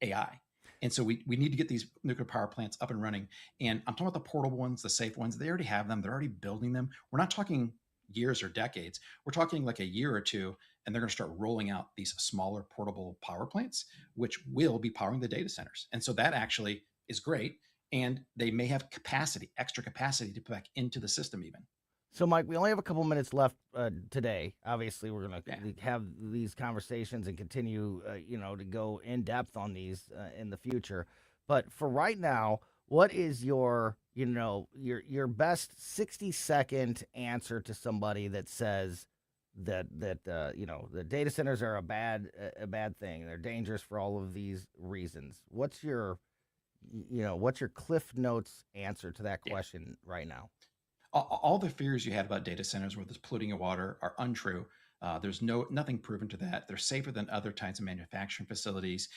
AI. And so we need to get these nuclear power plants up and running. And I'm talking about the portable ones, the safe ones. They already have them. They're already building them. We're not talking years or decades. We're talking like a year or two, and they're going to start rolling out these smaller portable power plants, which will be powering the data centers. And so that actually is great. And they may have extra capacity to put back into the system even. So, Mike, we only have a couple minutes left today. Obviously, we're going to have these conversations and continue, to go in depth on these in the future. But for right now, what is your best 60-second answer to somebody that says that the data centers are a bad thing? They're dangerous for all of these reasons. What's your Cliff Notes answer to that question right now? All the fears you had about data centers, where there's polluting your water, are untrue. There's nothing proven to that. They're safer than other types of manufacturing facilities.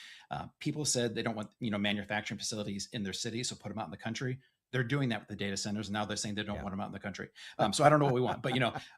People said they don't want manufacturing facilities in their cities, so put them out in the country. They're doing that with the data centers. Now they're saying they don't want them out in the country. So I don't know what we want,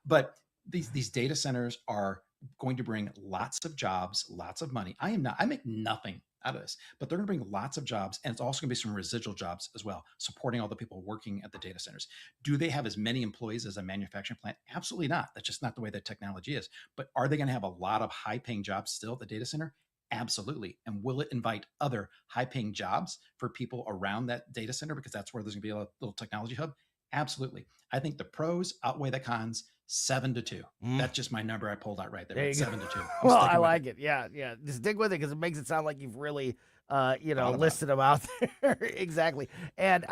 but these data centers are going to bring lots of jobs, lots of money. I make nothing out of this, but they're going to bring lots of jobs, and it's also going to be some residual jobs as well, supporting all the people working at the data centers. Do they have as many employees as a manufacturing plant? Absolutely not. That's just not the way that technology is. But are they going to have a lot of high-paying jobs still at the data center? Absolutely. And will it invite other high-paying jobs for people around that data center, because that's where there's going to be a little technology hub? Absolutely. I think the pros outweigh the cons 7-2. That's just my number I pulled out right there. 7-2. Well, I like it. Yeah. Just stick with it, because it makes it sound like you've really, listed them out there. Exactly. And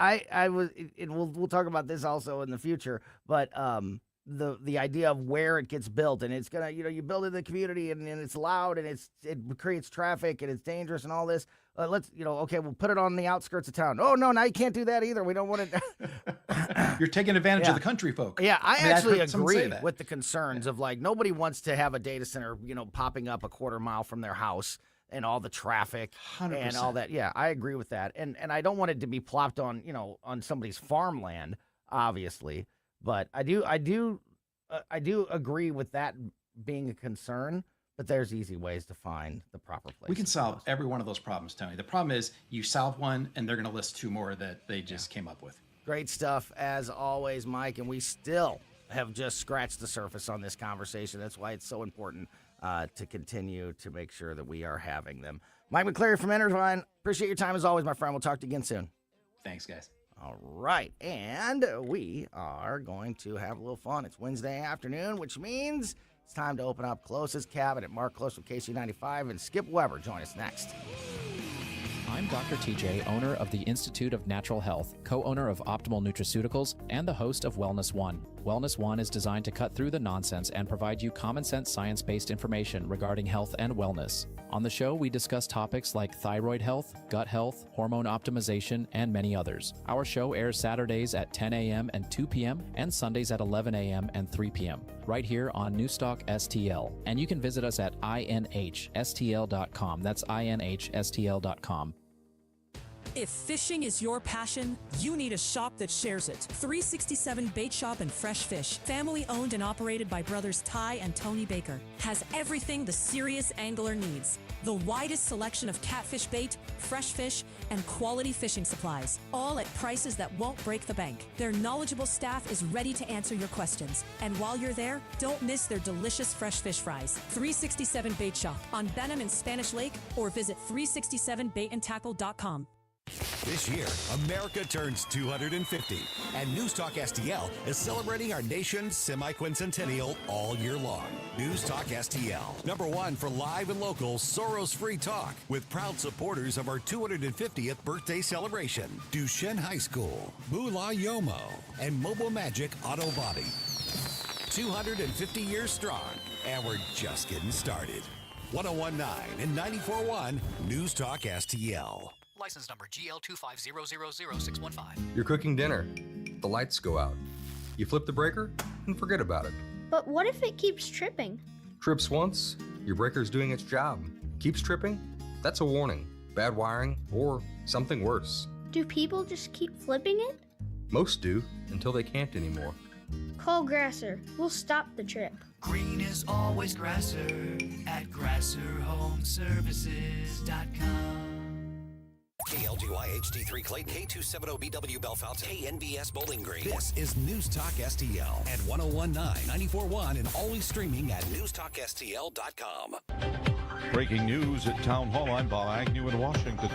we'll talk about this also in the future, but the idea of where it gets built, and it's gonna, you build it in the community, and it's loud, and it creates traffic, and it's dangerous, and all this. Let's, okay, we'll put it on the outskirts of town. Oh no, now you can't do that either. We don't want it. You're taking advantage of the country folk. Yeah, I actually agree with the concerns of, like, nobody wants to have a data center, popping up a quarter mile from their house and all the traffic 100%. and all that. Yeah, I agree with that. And I don't want it to be plopped on, on somebody's farmland, obviously. But I do agree with that being a concern. But there's easy ways to find the proper place. We can solve every one of those problems, Tony. The problem is you solve one, and they're going to list two more that they just came up with. Great stuff, as always, Mike. And we still have just scratched the surface on this conversation. That's why it's so important to continue to make sure that we are having them. Mike McClary from Intervine, appreciate your time as always, my friend. We'll talk to you again soon. Thanks, guys. All right. And we are going to have a little fun. It's Wednesday afternoon, which means it's time to open up Klose's Kabinet. Mark Klose with KC95 and Skip Weber join us next. I'm Dr. TJ, owner of the Institute of Natural Health, co-owner of Optimal Nutraceuticals, and the host of Wellness One. Wellness One is designed to cut through the nonsense and provide you common-sense science-based information regarding health and wellness. On the show, we discuss topics like thyroid health, gut health, hormone optimization, and many others. Our show airs Saturdays at 10 a.m. and 2 p.m. and Sundays at 11 a.m. and 3 p.m. right here on Newstalk STL. And you can visit us at inhstl.com. That's inhstl.com. If fishing is your passion, you need a shop that shares it. 367 Bait Shop and Fresh Fish, family owned and operated by brothers Ty and Tony Baker, has everything the serious angler needs. The widest selection of catfish bait, fresh fish, and quality fishing supplies, all at prices that won't break the bank. Their knowledgeable staff is ready to answer your questions. And while you're there, don't miss their delicious fresh fish fries. 367 Bait Shop on Benham and Spanish Lake, or visit 367baitandtackle.com. This year, America turns 250, and News Talk STL is celebrating our nation's semi-quincentennial all year long. News Talk STL, #1 for live and local Soros-free talk, with proud supporters of our 250th birthday celebration. Duchenne High School, Moolah Yomo, and Mobile Magic Auto Body. 250 years strong, and we're just getting started. 1019 and 94.1 News Talk STL. License number GL250000615. You're cooking dinner. The lights go out. You flip the breaker and forget about it. But what if it keeps tripping? Trips once, your breaker's doing its job. Keeps tripping? That's a warning. Bad wiring or something worse. Do people just keep flipping it? Most do, until they can't anymore. Call Grasser. We'll stop the trip. Green is always Grasser at GrasserHomeservices.com. KLGY HD3 Clayton, K270BW Bellefonte, KNBS Bowling Green. This is News Talk STL at 1019, 94.1, and always streaming at newstalkstl.com. Breaking news at Town Hall. I'm Bob Agnew in Washington.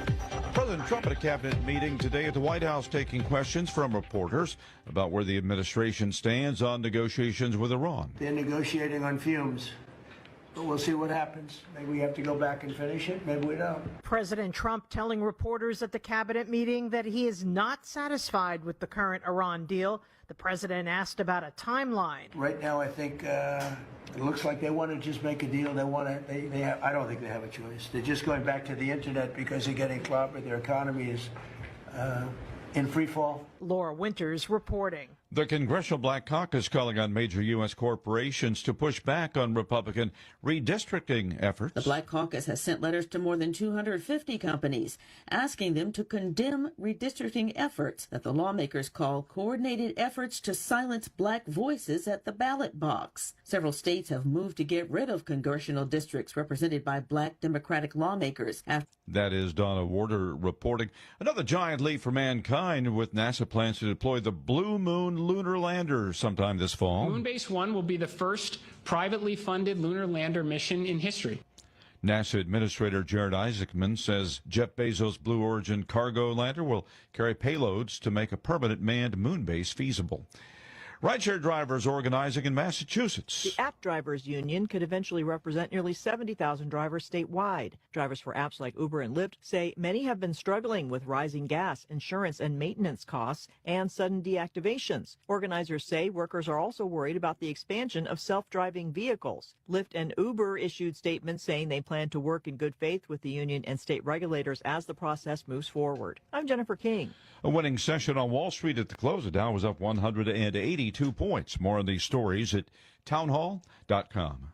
President Trump at a cabinet meeting today at the White House taking questions from reporters about where the administration stands on negotiations with Iran. They're negotiating on fumes. But we'll see what happens. Maybe we have to go back and finish it. Maybe we don't. President Trump telling reporters at the cabinet meeting that he is not satisfied with the current Iran deal. The president asked about a timeline. Right now, I think it looks like they want to just make a deal. They want to. They have. I don't think they have a choice. They're just going back to the internet because they're getting clobbered. Their economy is in free fall. Laura Winters reporting. The Congressional Black Caucus calling on major U.S. corporations to push back on Republican redistricting efforts. The Black Caucus has sent letters to more than 250 companies asking them to condemn redistricting efforts that the lawmakers call coordinated efforts to silence black voices at the ballot box. Several states have moved to get rid of congressional districts represented by black Democratic lawmakers. That is Donna Warder reporting. Another giant leap for mankind with NASA plans to deploy the Blue Moon lunar lander sometime this fall. Moonbase 1 will be the first privately funded lunar lander mission in history. NASA Administrator Jared Isaacman says Jeff Bezos' Blue Origin cargo lander will carry payloads to make a permanent manned moon base feasible. Rideshare drivers organizing in Massachusetts. The App Drivers Union could eventually represent nearly 70,000 drivers statewide. Drivers for apps like Uber and Lyft say many have been struggling with rising gas, insurance, and maintenance costs and sudden deactivations. Organizers say workers are also worried about the expansion of self-driving vehicles. Lyft and Uber issued statements saying they plan to work in good faith with the union and state regulators as the process moves forward. I'm Jennifer King. A winning session on Wall Street at the close. The Dow was up 182 points. More on these stories at townhall.com.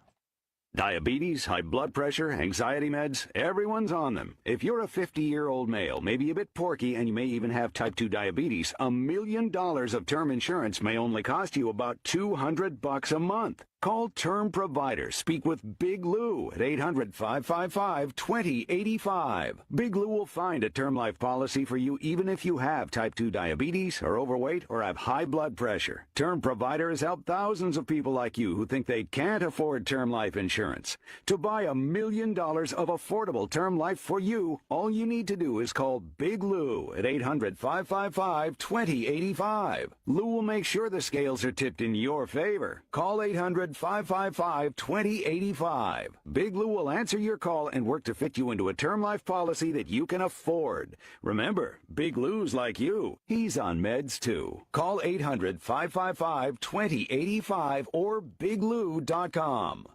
Diabetes, high blood pressure, anxiety meds, everyone's on them. If you're a 50-year-old male, maybe a bit porky, and you may even have type 2 diabetes, $1 million of term insurance may only cost you about $200 a month. Call Term Provider. Speak with Big Lou at 800-555-2085. Big Lou will find a term life policy for you even if you have type 2 diabetes, are overweight, or have high blood pressure. Term Provider has helped thousands of people like you who think they can't afford term life insurance. To buy $1 million of affordable term life for you, all you need to do is call Big Lou at 800-555-2085. Lou will make sure the scales are tipped in your favor. Call 800-555-2085. Big Lou will answer your call and work to fit you into a term life policy that you can afford. Remember, Big Lou's like you. He's on meds too. Call 800-555-2085 or biglou.com.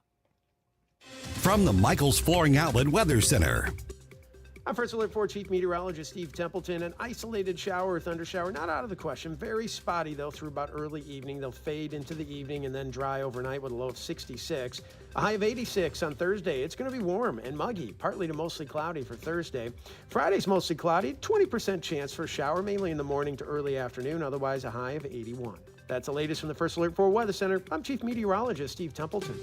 From the Michaels Flooring Outlet Weather Center. I'm First Alert 4 Chief Meteorologist Steve Templeton. An isolated shower or thundershower, not out of the question. Very spotty, though, through about early evening. They'll fade into the evening and then dry overnight with a low of 66. A high of 86 on Thursday. It's going to be warm and muggy, partly to mostly cloudy for Thursday. Friday's mostly cloudy, 20% chance for a shower, mainly in the morning to early afternoon, otherwise a high of 81. That's the latest from the First Alert 4 Weather Center. I'm Chief Meteorologist Steve Templeton.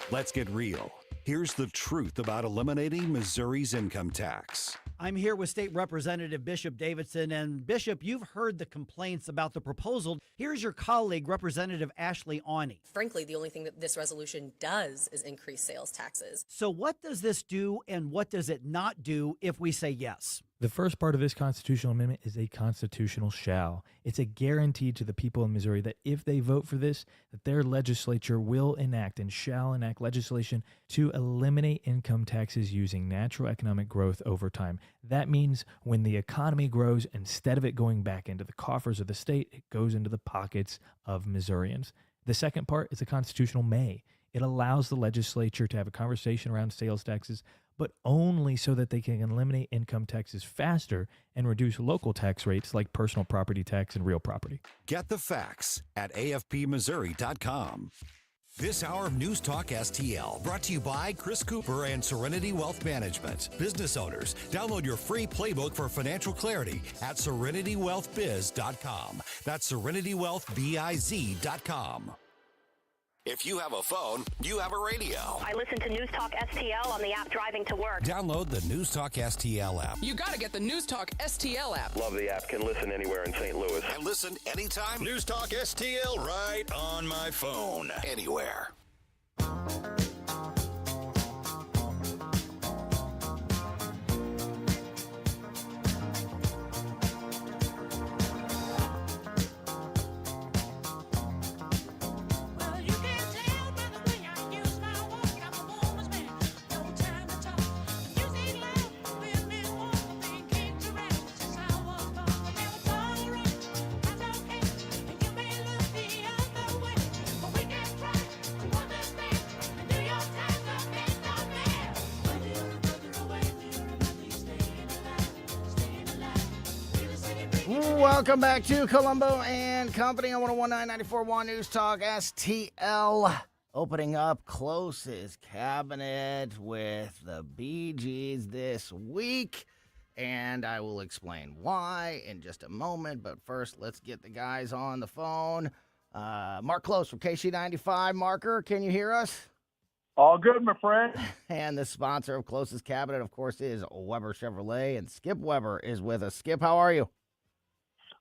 Let's get real. Here's the truth about eliminating Missouri's income tax. I'm here with State Representative Bishop Davidson. And Bishop, you've heard the complaints about the proposal. Here's your colleague, Representative Ashley Awney. Frankly, the only thing that this resolution does is increase sales taxes. So what does this do and what does it not do if we say yes? The first part of this constitutional amendment is a constitutional shall. It's a guarantee to the people in Missouri that if they vote for this, that their legislature will enact and shall enact legislation to eliminate income taxes using natural economic growth over time. That means when the economy grows, instead of it going back into the coffers of the state, it goes into the pockets of Missourians. The second part is a constitutional may. It allows the legislature to have a conversation around sales taxes, but only so that they can eliminate income taxes faster and reduce local tax rates like personal property tax and real property. Get the facts at afpmissouri.com. This hour of News Talk STL brought to you by Chris Cooper and Serenity Wealth Management. Business owners, download your free playbook for financial clarity at serenitywealthbiz.com. That's serenitywealthbiz.com. If you have a phone, you have a radio. I listen to News Talk STL on the app driving to work. Download the News Talk STL app. You got to get the News Talk STL app. Love the app. Can listen anywhere in St. Louis. And listen anytime. News Talk STL right on my phone. Anywhere. Welcome back to Colombo and Company on 101.9 News Talk STL. Opening up Klose's Kabinet with the Bee Gees this week. And I will explain why in just a moment. But first, let's get the guys on the phone. Mark Klose from KC95. Marker, can you hear us? All good, my friend. And the sponsor of Klose's Kabinet, of course, is Weber Chevrolet. And Skip Weber is with us. Skip, how are you?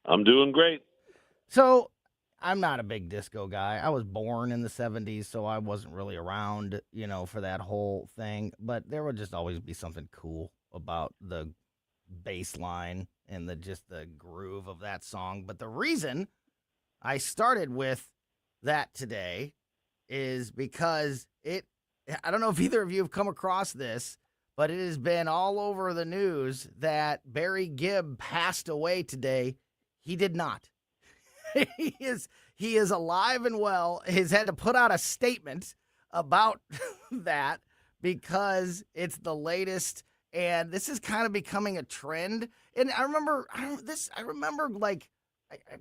I'm doing great. So, I'm not a big disco guy. I was born in the 70s, so I wasn't really around, for that whole thing. But there would just always be something cool about the bass line and the groove of that song. But the reason I started with that today is because I don't know if either of you have come across this, but it has been all over the news that Barry Gibb passed away today. He did not. He is alive and well. He's had to put out a statement about that because it's the latest, and this is kind of becoming a trend. And I remember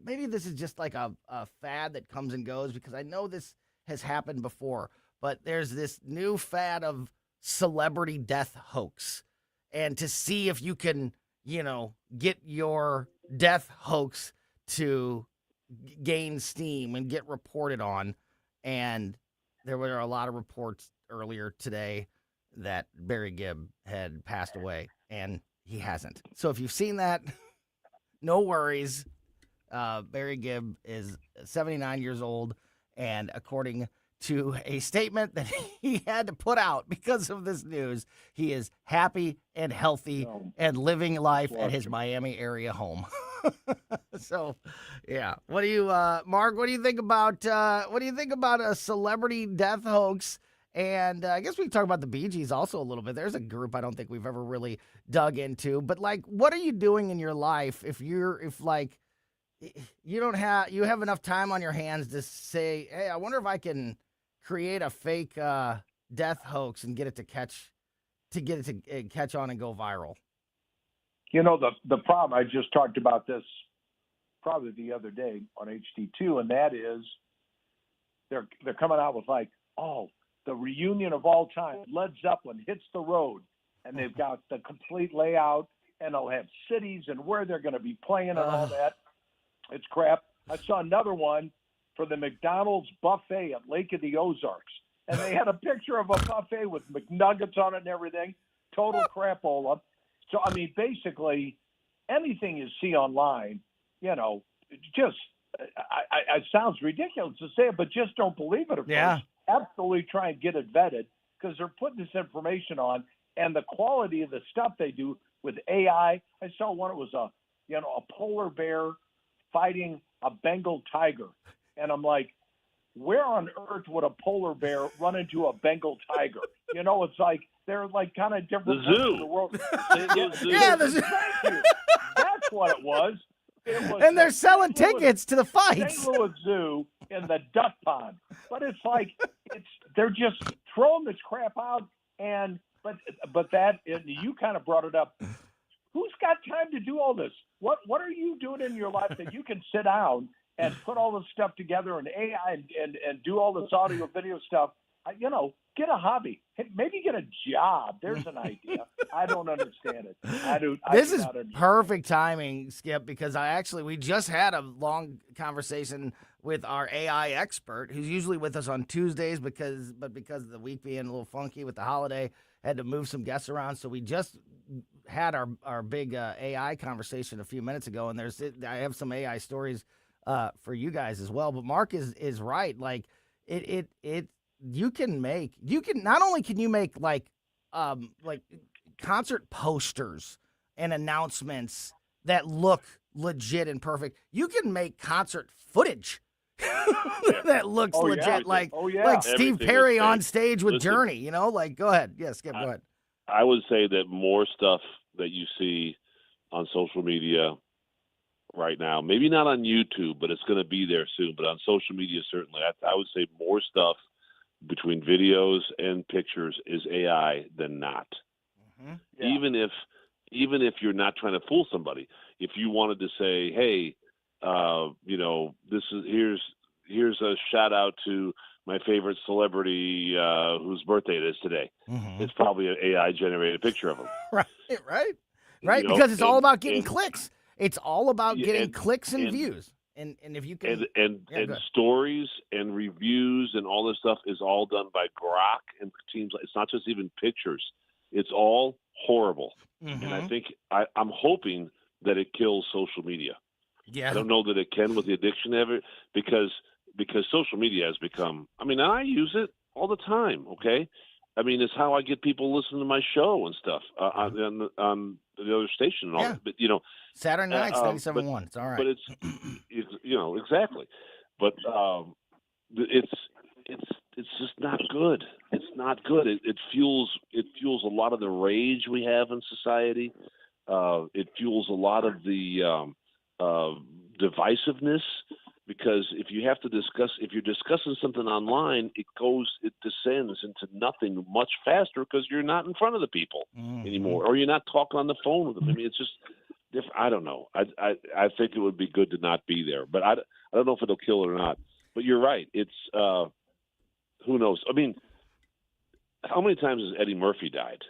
maybe this is just like a fad that comes and goes, because I know this has happened before, but there's this new fad of celebrity death hoax. And to see if you can, get your death hoax to gain steam and get reported on. And there were a lot of reports earlier today that Barry Gibb had passed away, and he hasn't. So if you've seen that, no worries. Barry Gibb is 79 years old, and according to a statement that he had to put out because of this news, he is happy and healthy and living life at his Miami area home. So, yeah. What do you, Mark? What do you think about a celebrity death hoax? And I guess we can talk about the Bee Gees also a little bit. There's a group I don't think we've ever really dug into. But what are you doing in your life if you have enough time on your hands to say, hey, I wonder if I can create a fake death hoax and get it to catch on and go viral? The problem, I just talked about this probably the other day on HD2, and that is they're coming out with the reunion of all time. Led Zeppelin hits the road, and they've got the complete layout, and they'll have cities and where they're going to be playing and all that. It's crap. I saw another one for the McDonald's buffet at Lake of the Ozarks, and they had a picture of a buffet with McNuggets on it and everything. Total crapola. So, basically, anything you see online, it sounds ridiculous to say it, but just don't believe it at first. Absolutely try and get it vetted, because they're putting this information on, and the quality of the stuff they do with AI. I saw one, it was a polar bear fighting a Bengal tiger. And I'm like, where on earth would a polar bear run into a Bengal tiger? It's like they're kind of different the zoo. Parts of the world. The zoo. Yeah, the zoo. Thank you. That's what it was. And they're selling tickets to the fights. St. Louis Zoo in the duck pond. But they're just throwing this crap out. But that, and you kind of brought it up. Who's got time to do all this? What are you doing in your life that you can sit down and put all this stuff together and AI and do all this audio video stuff? Get a hobby. Maybe get a job. There's an idea. I don't understand it. This is perfect timing, Skip, because we just had a long conversation with our AI expert, who's usually with us on Tuesdays because of the week being a little funky with the holiday, had to move some guests around. So we just had our big AI conversation a few minutes ago, and I have some AI stories for you guys as well. But Mark is right. Like you can not only can you make like concert posters and announcements that look legit and perfect. You can make concert footage that looks legit, like Steve Perry on stage with Journey. You know, like go ahead, Skip, go ahead. I would say that more stuff that you see on social media right now, maybe not on YouTube, but it's going to be there soon. But on social media, certainly, I would say more stuff between videos and pictures is AI than not. Mm-hmm. Yeah. Even if you're not trying to fool somebody, if you wanted to say, hey, here's a shout out to my favorite celebrity whose birthday it is today. Mm-hmm. It's probably an AI generated picture of him. Right. Because it's all about getting clicks. It's all about getting clicks and views. And if you can and stories and reviews and all this stuff is all done by Grok and teams. It's not just even pictures. It's all horrible. Mm-hmm. And I think I'm hoping that it kills social media. Yeah. I don't know that it can with the addiction of it because social media has become, and I use it all the time, okay? It's how I get people listening to my show and stuff on the other station and all that. But, Saturday nights, 97.1. It's all right. But it's exactly. But it's just not good. It's not good. It fuels a lot of the rage we have in society. It fuels a lot of the divisiveness, because if you're discussing something online, it descends into nothing much faster because you're not in front of the people anymore, or you're not talking on the phone with them. It's just different. I don't know. I think it would be good to not be there, but I don't know if it'll kill it or not. But you're right. It's who knows? How many times has Eddie Murphy died?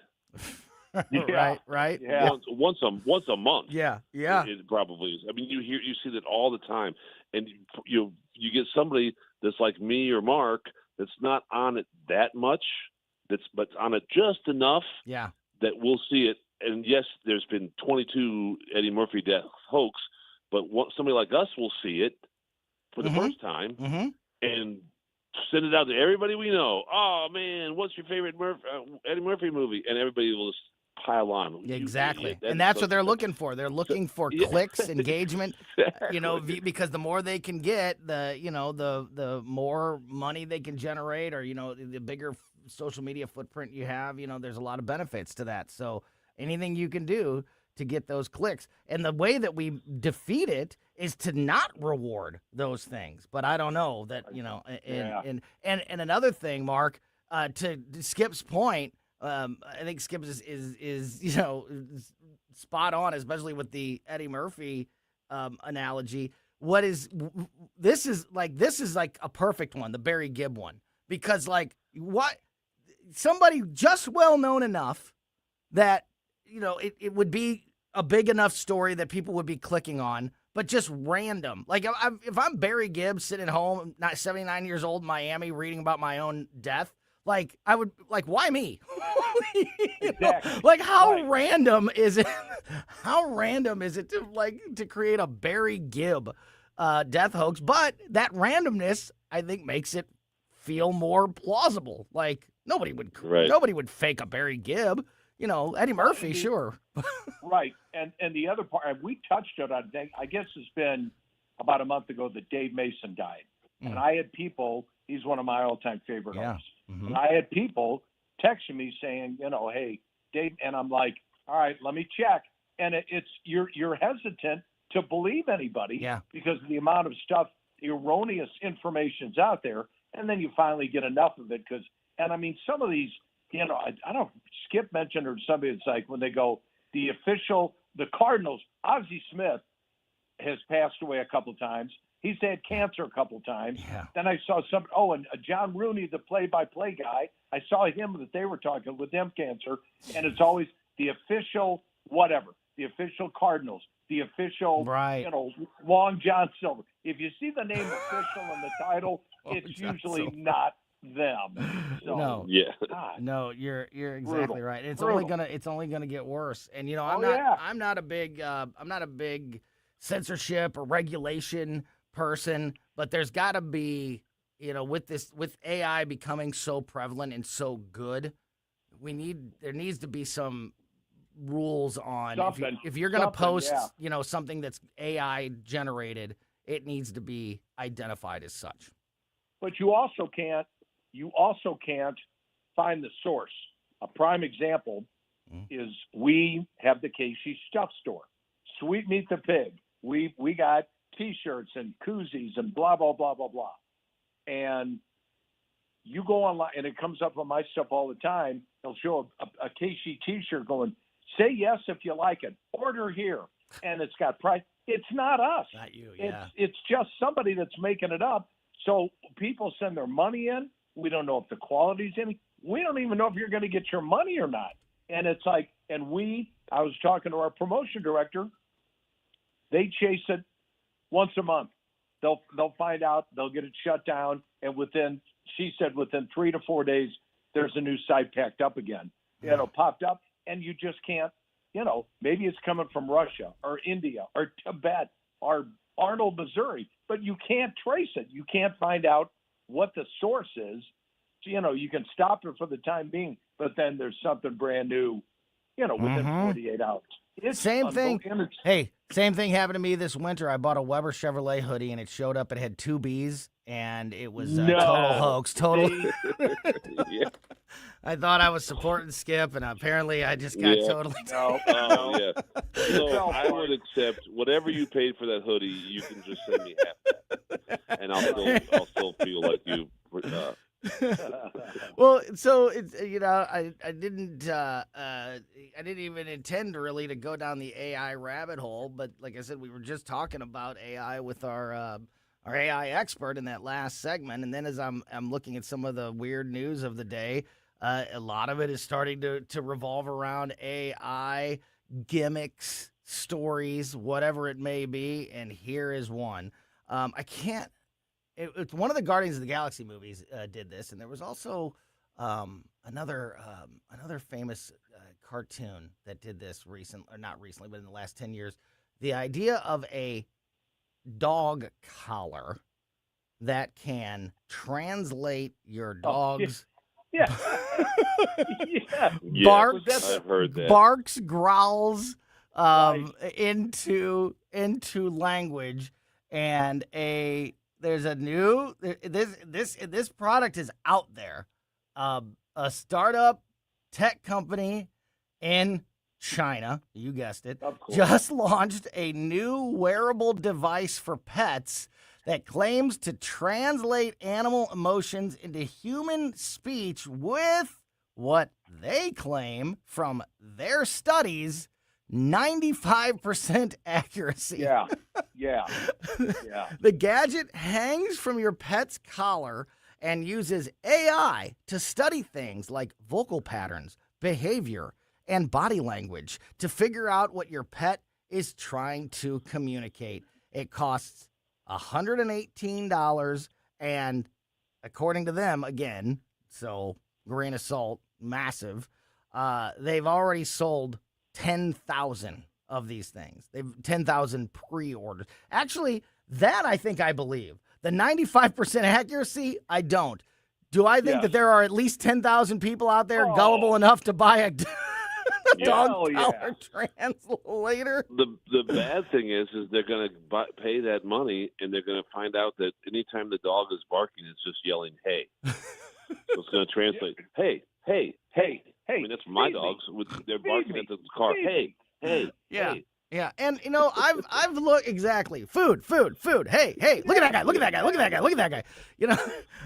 Right. Yeah. Once a month. Yeah. It probably is. You see that all the time, and you get somebody that's like me or Mark that's not on it that much, but on it just enough. Yeah. That we'll see it. And yes, there's been 22 Eddie Murphy death hoax, but somebody like us will see it for the first time and send it out to everybody we know. Oh man, what's your favorite Eddie Murphy movie? And everybody will just pile on. Exactly. And that's what they're looking for. They're looking for clicks, engagement, because the more they can get, the more money they can generate, or, the bigger social media footprint you have, there's a lot of benefits to that. So anything you can do to get those clicks. And the way that we defeat it is to not reward those things. But I don't know that, and another thing, Mark, to Skip's point, I think Skip is spot on, especially with the Eddie Murphy analogy. This is like a perfect one, the Barry Gibb one, because somebody just well known enough that it would be a big enough story that people would be clicking on, but just random. Like if I'm Barry Gibb sitting at home, 79 years old in Miami, reading about my own death. Like I would why me? Exactly. How random is it? How random is it to create a Barry Gibb death hoax? But that randomness, I think, makes it feel more plausible. Like nobody would fake a Barry Gibb. Eddie Murphy, sure. Right, and the other part, and we touched on it. I guess it's been about a month ago that Dave Mason died, and I had people. He's one of my all-time favorite hosts. Mm-hmm. And I had people texting me saying, hey, Dave, and I'm like, all right, let me check. And it's you're hesitant to believe anybody because of the amount of stuff, erroneous information's out there, and then you finally get enough of it some of these, I don't. Skip mentioned, or somebody, it's like when they go the Cardinals. Ozzie Smith has passed away a couple of times. He's had cancer a couple of times. Yeah. Then I saw and John Rooney, the play-by-play guy, I saw him that they were talking with them cancer, and it's always the official whatever. the official Cardinals, the official, right. Long John Silver. If you see the name official in the title, it's usually not them. So, No, God. no, you're exactly right. It's only gonna get worse. And I'm not a big censorship or regulation person, but there's got to be, with AI becoming so prevalent and so good, there needs to be some rules on if you're going to post, something that's AI generated, it needs to be identified as such. But you also can't find the source. A prime example is we have the Casey Stuff Store, Sweet Meat the Pig. We got T-shirts and koozies and blah blah blah blah blah. And you go online, and it comes up on my stuff all the time. They'll show a Casey T-shirt going, "Say yes if you like it. Order here," and it's got price. It's not us. Not you. Yeah. It's just somebody that's making it up. So people send their money in. We don't know if the quality's in. We don't even know if you're going to get your money or not. And it's like, I was talking to our promotion director. They chase it once a month. They'll find out. They'll get it shut down. And she said within 3 to 4 days, there's a new site packed up again. Popped up, and you just can't. Maybe it's coming from Russia or India or Tibet or Arnold, Missouri, but you can't trace it. You can't find out what the source is. So, you can stop it for the time being, but then there's something brand new, within 48 hours. It's same thing. Hey, same thing happened to me this winter. I bought a Weber Chevrolet hoodie, and it showed up. It had 2 B's, and it was a total hoax. Total. I thought I was supporting Skip, and apparently I just got totally. So I would accept whatever you paid for that hoodie. You can just send me half that, and I'll still feel like you. Well, so it's I didn't even intend really to go down the AI rabbit hole, but like I said, we were just talking about AI with our AI expert in that last segment, and then as I'm looking at some of the weird news of the day, a lot of it is starting to revolve around AI gimmicks, stories, whatever it may be, and here is one. It's one of the Guardians of the Galaxy movies did this, and there was also another famous cartoon that did this not recently, but in the last 10 years. The idea of a dog collar that can translate your dog's barks, growls into language, and there's a new this product is out there. A startup tech company in China, you guessed it, just launched a new wearable device for pets that claims to translate animal emotions into human speech with what they claim from their studies 95% accuracy. Yeah. The gadget hangs from your pet's collar and uses AI to study things like vocal patterns, behavior, and body language to figure out what your pet is trying to communicate. It costs $118, and according to them, again, so grain of salt, massive, they've already sold 10,000 of these things. They've 10,000 pre-orders. Actually, that I think I believe. The 95% accuracy, I don't. Do I think that there are at least 10,000 people out there gullible enough to buy a dog collar translator? The bad thing is they're going to pay that money, and they're going to find out that anytime the dog is barking, it's just yelling, "Hey." So it's going to translate, "Hey, hey, hey." I mean, that's my dogs. They're barking at the car. Hey. Yeah. Yeah. And, I've looked exactly. Food. Hey, look at that guy.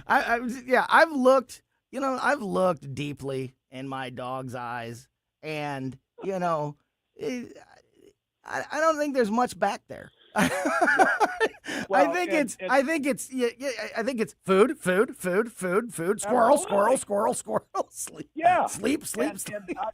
I've looked deeply in my dog's eyes, and, I don't think there's much back there. I think it's food, squirrel, sleep. Yeah. Sleep.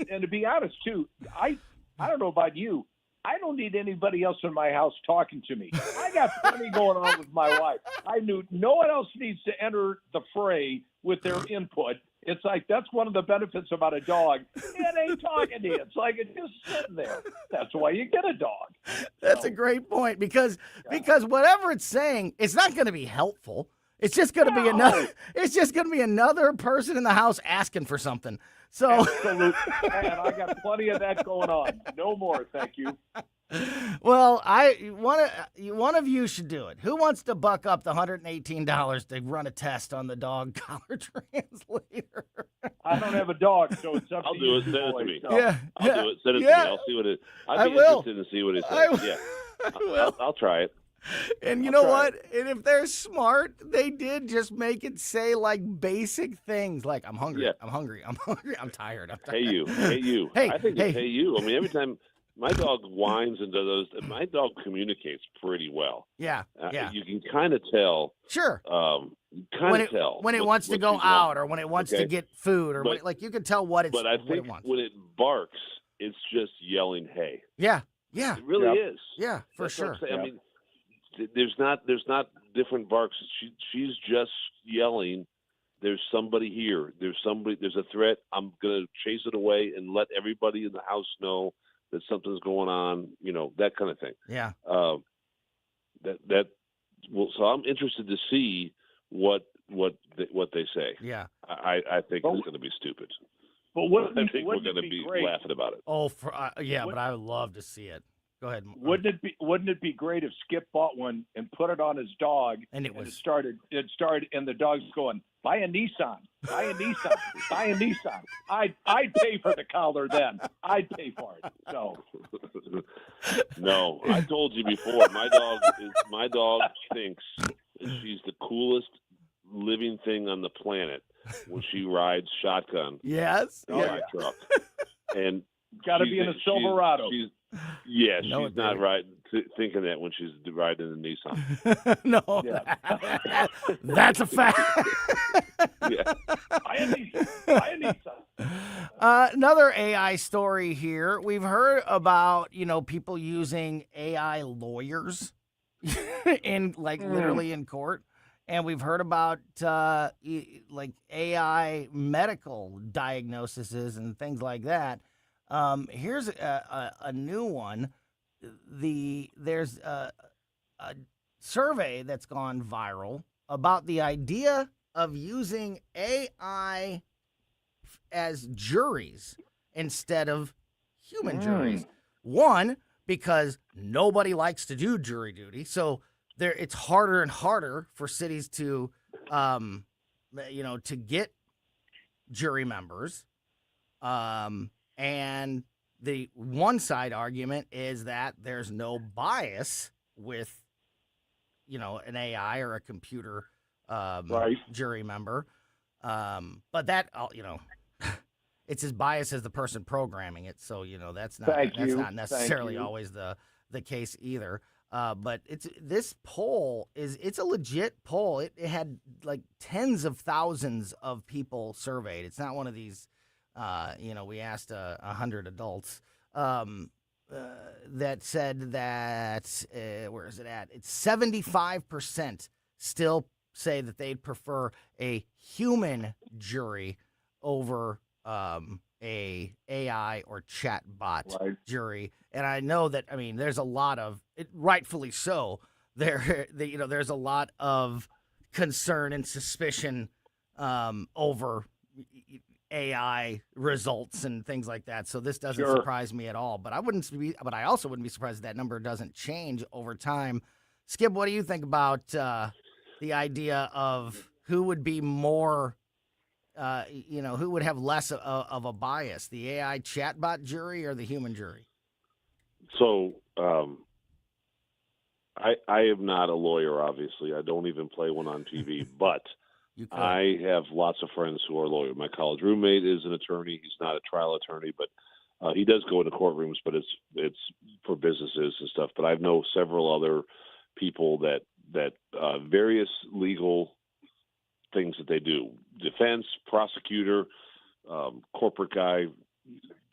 And to be honest, too, I don't know about you. I don't need anybody else in my house talking to me. I got plenty going on with my wife. I knew no one else needs to enter the fray with their input. It's like that's one of the benefits about a dog. It ain't talking to you. It's like it's just sitting there. That's why you get a dog. That's a great point because whatever it's saying, it's not going to be helpful. It's just going to be another. It's just going to be another person in the house asking for something. So absolutely, and I got plenty of that going on. No more, thank you. Well, one of you should do it. Who wants to buck up the $118 to run a test on the dog collar translator? I don't have a dog, so it's up I'll to do you. it. Send it to me. Yeah, I'll do it. Send it to me. I'll see what it. I'd be interested to see what it says. I'll try it. And you know what? And if they're smart, they did just make it say like basic things like I'm hungry, I'm hungry, I'm hungry, I'm tired. Hey you. I think it's hey you. I mean, every time my dog whines and does those, my dog communicates pretty well. Yeah. You can kind of tell. Sure. Tell when it wants to go out or when it wants to get food or like you can tell what it's. But I think when it barks, it's just yelling "Hey." Yeah. It really is. Yeah, for sure. I mean, there's not different barks. She's just yelling. There's somebody here. There's a threat. I'm gonna chase it away and let everybody in the house know that something's going on. You know, that kind of thing. Yeah. So I'm interested to see what they say. Yeah. I think it's going to be stupid. But I think we're going to be laughing about it. Oh, but I would love to see it. Go ahead. Wouldn't it be great if Skip bought one and put it on his dog and it started and the dog's going, buy a Nissan, buy a Nissan, buy a Nissan. I'd pay for the collar then. I'd pay for it. So no, I told you before, my dog thinks that she's the coolest living thing on the planet when she rides shotgun. Yes. In my truck. And got to be in a Silverado. She's not thinking that when she's riding in a Nissan. No, that's a fact. Yeah. Buy a Nissan. Another AI story here. We've heard about people using AI lawyers literally in court. And we've heard about AI medical diagnoses and things like that. Here's a new one. There's a survey that's gone viral about the idea of using AI as juries instead of human juries. One, because nobody likes to do jury duty, so it's harder and harder for cities to, to get jury members. And the one side argument is that there's no bias with, an AI or a computer jury member. But that, it's as biased as the person programming it. So, that's not necessarily always the case either. But this poll it's a legit poll. It had like tens of thousands of people surveyed. It's not one of these, we asked 100 adults that said that, where is it at? It's 75% still say that they'd prefer a human jury over a AI or chatbot jury. And I know that, there's a lot of it, rightfully so. There's a lot of concern and suspicion over AI results and things like that. So this doesn't surprise me at all. But I also wouldn't be surprised if that number doesn't change over time. Skip, what do you think about the idea of who would be more who would have less of a bias, the AI chatbot jury or the human jury? So I am not a lawyer, obviously. I don't even play one on TV, but I have lots of friends who are lawyers. My college roommate is an attorney. He's not a trial attorney, but he does go into courtrooms, but it's for businesses and stuff. But I know several other people that various legal things that they do: defense, prosecutor, corporate guy,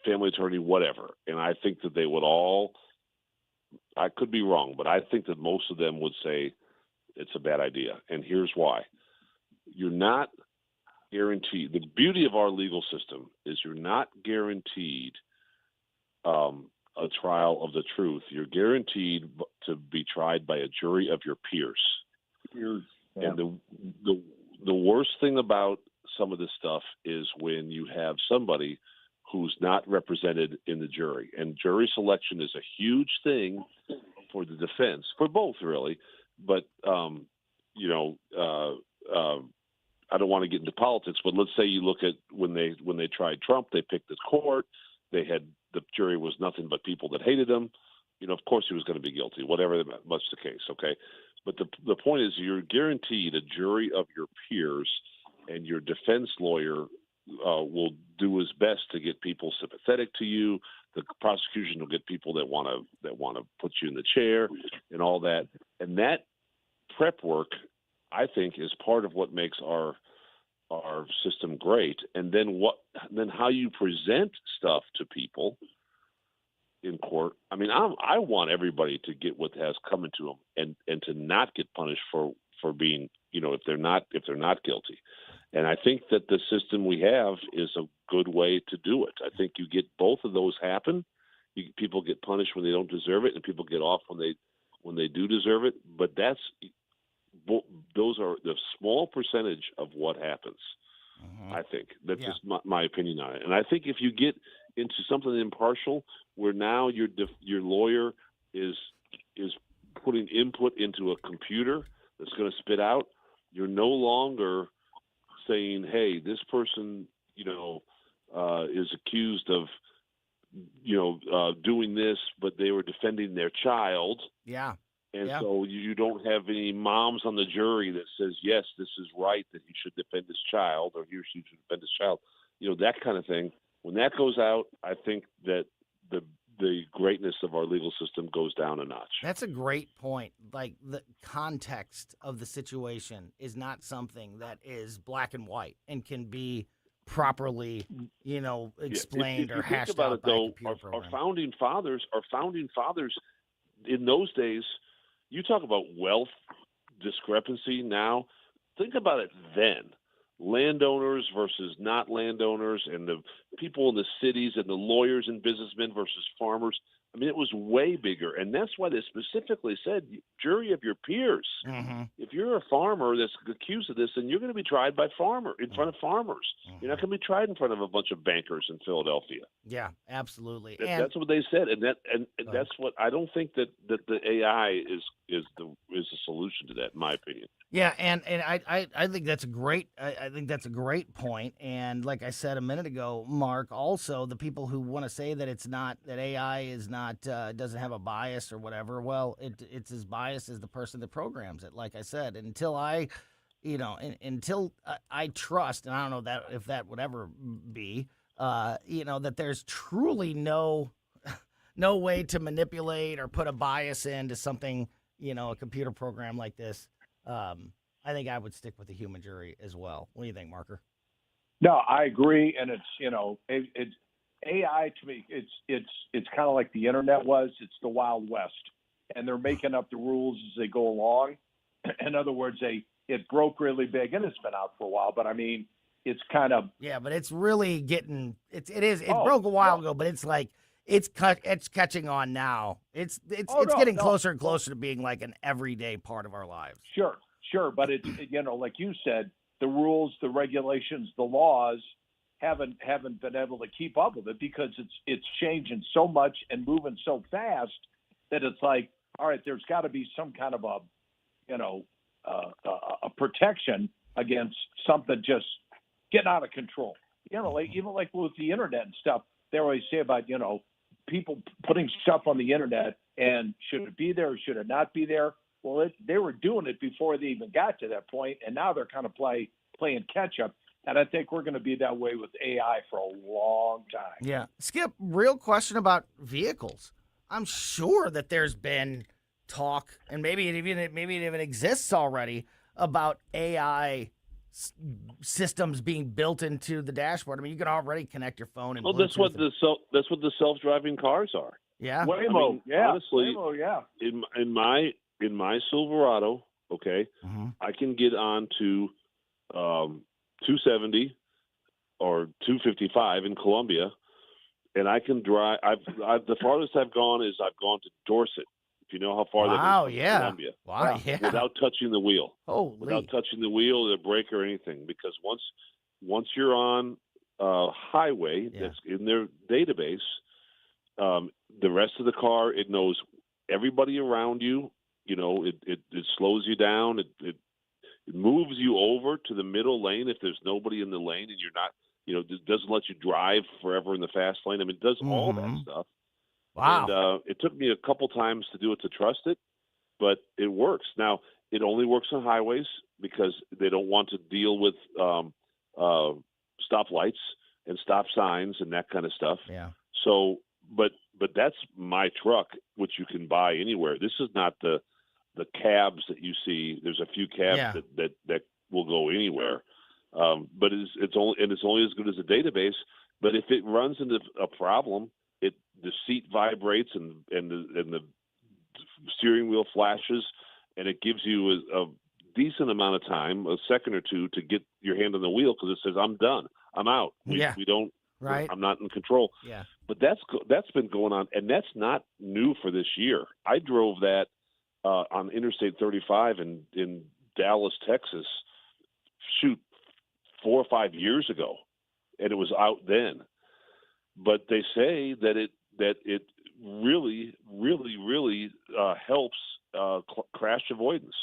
family attorney, whatever. And I think that they would all I could be wrong, but I think that most of them would say it's a bad idea. And here's why. You're not guaranteed. The beauty of our legal system is you're not guaranteed a trial of the truth. You're guaranteed to be tried by a jury of your peers. Yeah. And the worst thing about some of this stuff is when you have somebody who's not represented in the jury. And jury selection is a huge thing for the defense, for both really. But, I don't want to get into politics, but let's say you look at when they tried Trump, they picked the court. The jury was nothing but people that hated him. Of course he was going to be guilty, whatever much the case, okay? But the point is you're guaranteed a jury of your peers, and your defense lawyer will do his best to get people sympathetic to you. The prosecution will get people that want to put you in the chair and all that. And that prep work, I think, is part of what makes our system great. And then how you present stuff to people in court. I mean, I want everybody to get what has coming to them and to not get punished for being, if they're not guilty. And I think that the system we have is a good way to do it. I think you get both of those happen. People get punished when they don't deserve it, and people get off when they do deserve it. But those are the small percentage of what happens. I think that's just my opinion on it. And I think if you get into something impartial, where now your lawyer is putting input into a computer that's going to spit out, you're no longer saying, "Hey, this person, is accused of, doing this, but they were defending their child." Yeah. And so you don't have any moms on the jury that says, yes, this is right, that he should defend his child, or he or she should defend his child. That kind of thing. When that goes out, I think that the greatness of our legal system goes down a notch. That's a great point. Like, the context of the situation is not something that is black and white and can be properly, explained or hashed out by a computer program. Our founding fathers, in those days, you talk about wealth discrepancy now. Think about it then. Landowners versus not landowners, and the people in the cities, and the lawyers and businessmen versus farmers. I mean, it was way bigger, and that's why they specifically said jury of your peers. Mm-hmm. If you're a farmer that's accused of this, then you're going to be tried in front of farmers. Mm-hmm. You're not going to be tried in front of a bunch of bankers in Philadelphia. Yeah, absolutely. That's what they said, and that's what I don't think that the AI is a solution to that, in my opinion. Yeah, and I think that's a great point. And like I said a minute ago, Mark, also the people who want to say that that AI is not doesn't have a bias or whatever. Well, it's as biased as the person that programs it. Like I said, until I trust, and I don't know that if that would ever be, that there's truly no way to manipulate or put a bias into something, a computer program like this. I think I would stick with the human jury as well. What do you think, Marker? No, I agree, and it's AI to me. It's kind of like the internet was. It's the Wild West, and they're making up the rules as they go along. In other words, it broke really big, and it's been out for a while. But I mean, it's kind of but it's really getting it broke a while ago, but it's like it's catching on now. It's getting closer and closer to being like an everyday part of our lives. Sure, but it's like you said, the rules, the regulations, the laws haven't been able to keep up with it because it's changing so much and moving so fast that it's like, all right, there's got to be some kind of a protection against something just getting out of control. Like even like with the internet and stuff, they always say about people putting stuff on the internet and should it be there or should it not be there? Well, they were doing it before they even got to that point, and now they're kind of playing catch up. And I think we're going to be that way with AI for a long time. Yeah. Skip, real question about vehicles. I'm sure that there's been talk, and maybe it even exists already, about AI systems being built into the dashboard. I mean, you can already connect your phone and that's what the self-driving cars are. Yeah. Waymo. I mean, Yeah. honestly, Waymo, yeah. in my Silverado, okay, I can get on to 270 or 255 in Columbia, and I can drive. The farthest I've gone is I've gone to Dorset. If you know how far Wow, that is from yeah. Columbia. Wow, yeah. Without touching the wheel. Holy. Without touching the wheel, the brake, or anything. Because once you're on a highway that's in their database, the rest of the car, it knows everybody around you. You know, it slows you down. It moves you over to the middle lane if there's nobody in the lane and you're not, it doesn't let you drive forever in the fast lane. I mean, it does all that stuff. Wow. And it took me a couple times to do it to trust it, but it works. Now, it only works on highways because they don't want to deal with stoplights and stop signs and that kind of stuff. Yeah. So, but that's my truck, which you can buy anywhere. This is not the cabs that you see. There's a few cabs that will go anywhere. But it's only as good as a database. But if it runs into a problem, the seat vibrates and the steering wheel flashes, and it gives you a decent amount of time, a second or two, to get your hand on the wheel because it says, "I'm done. I'm out. We don't. Right. I'm not in control." Yeah. But that's been going on, and that's not new for this year. I drove that on Interstate 35 in Dallas, Texas. Shoot, 4 or 5 years ago, and it was out then. But they say that it really, really, really helps crash avoidance,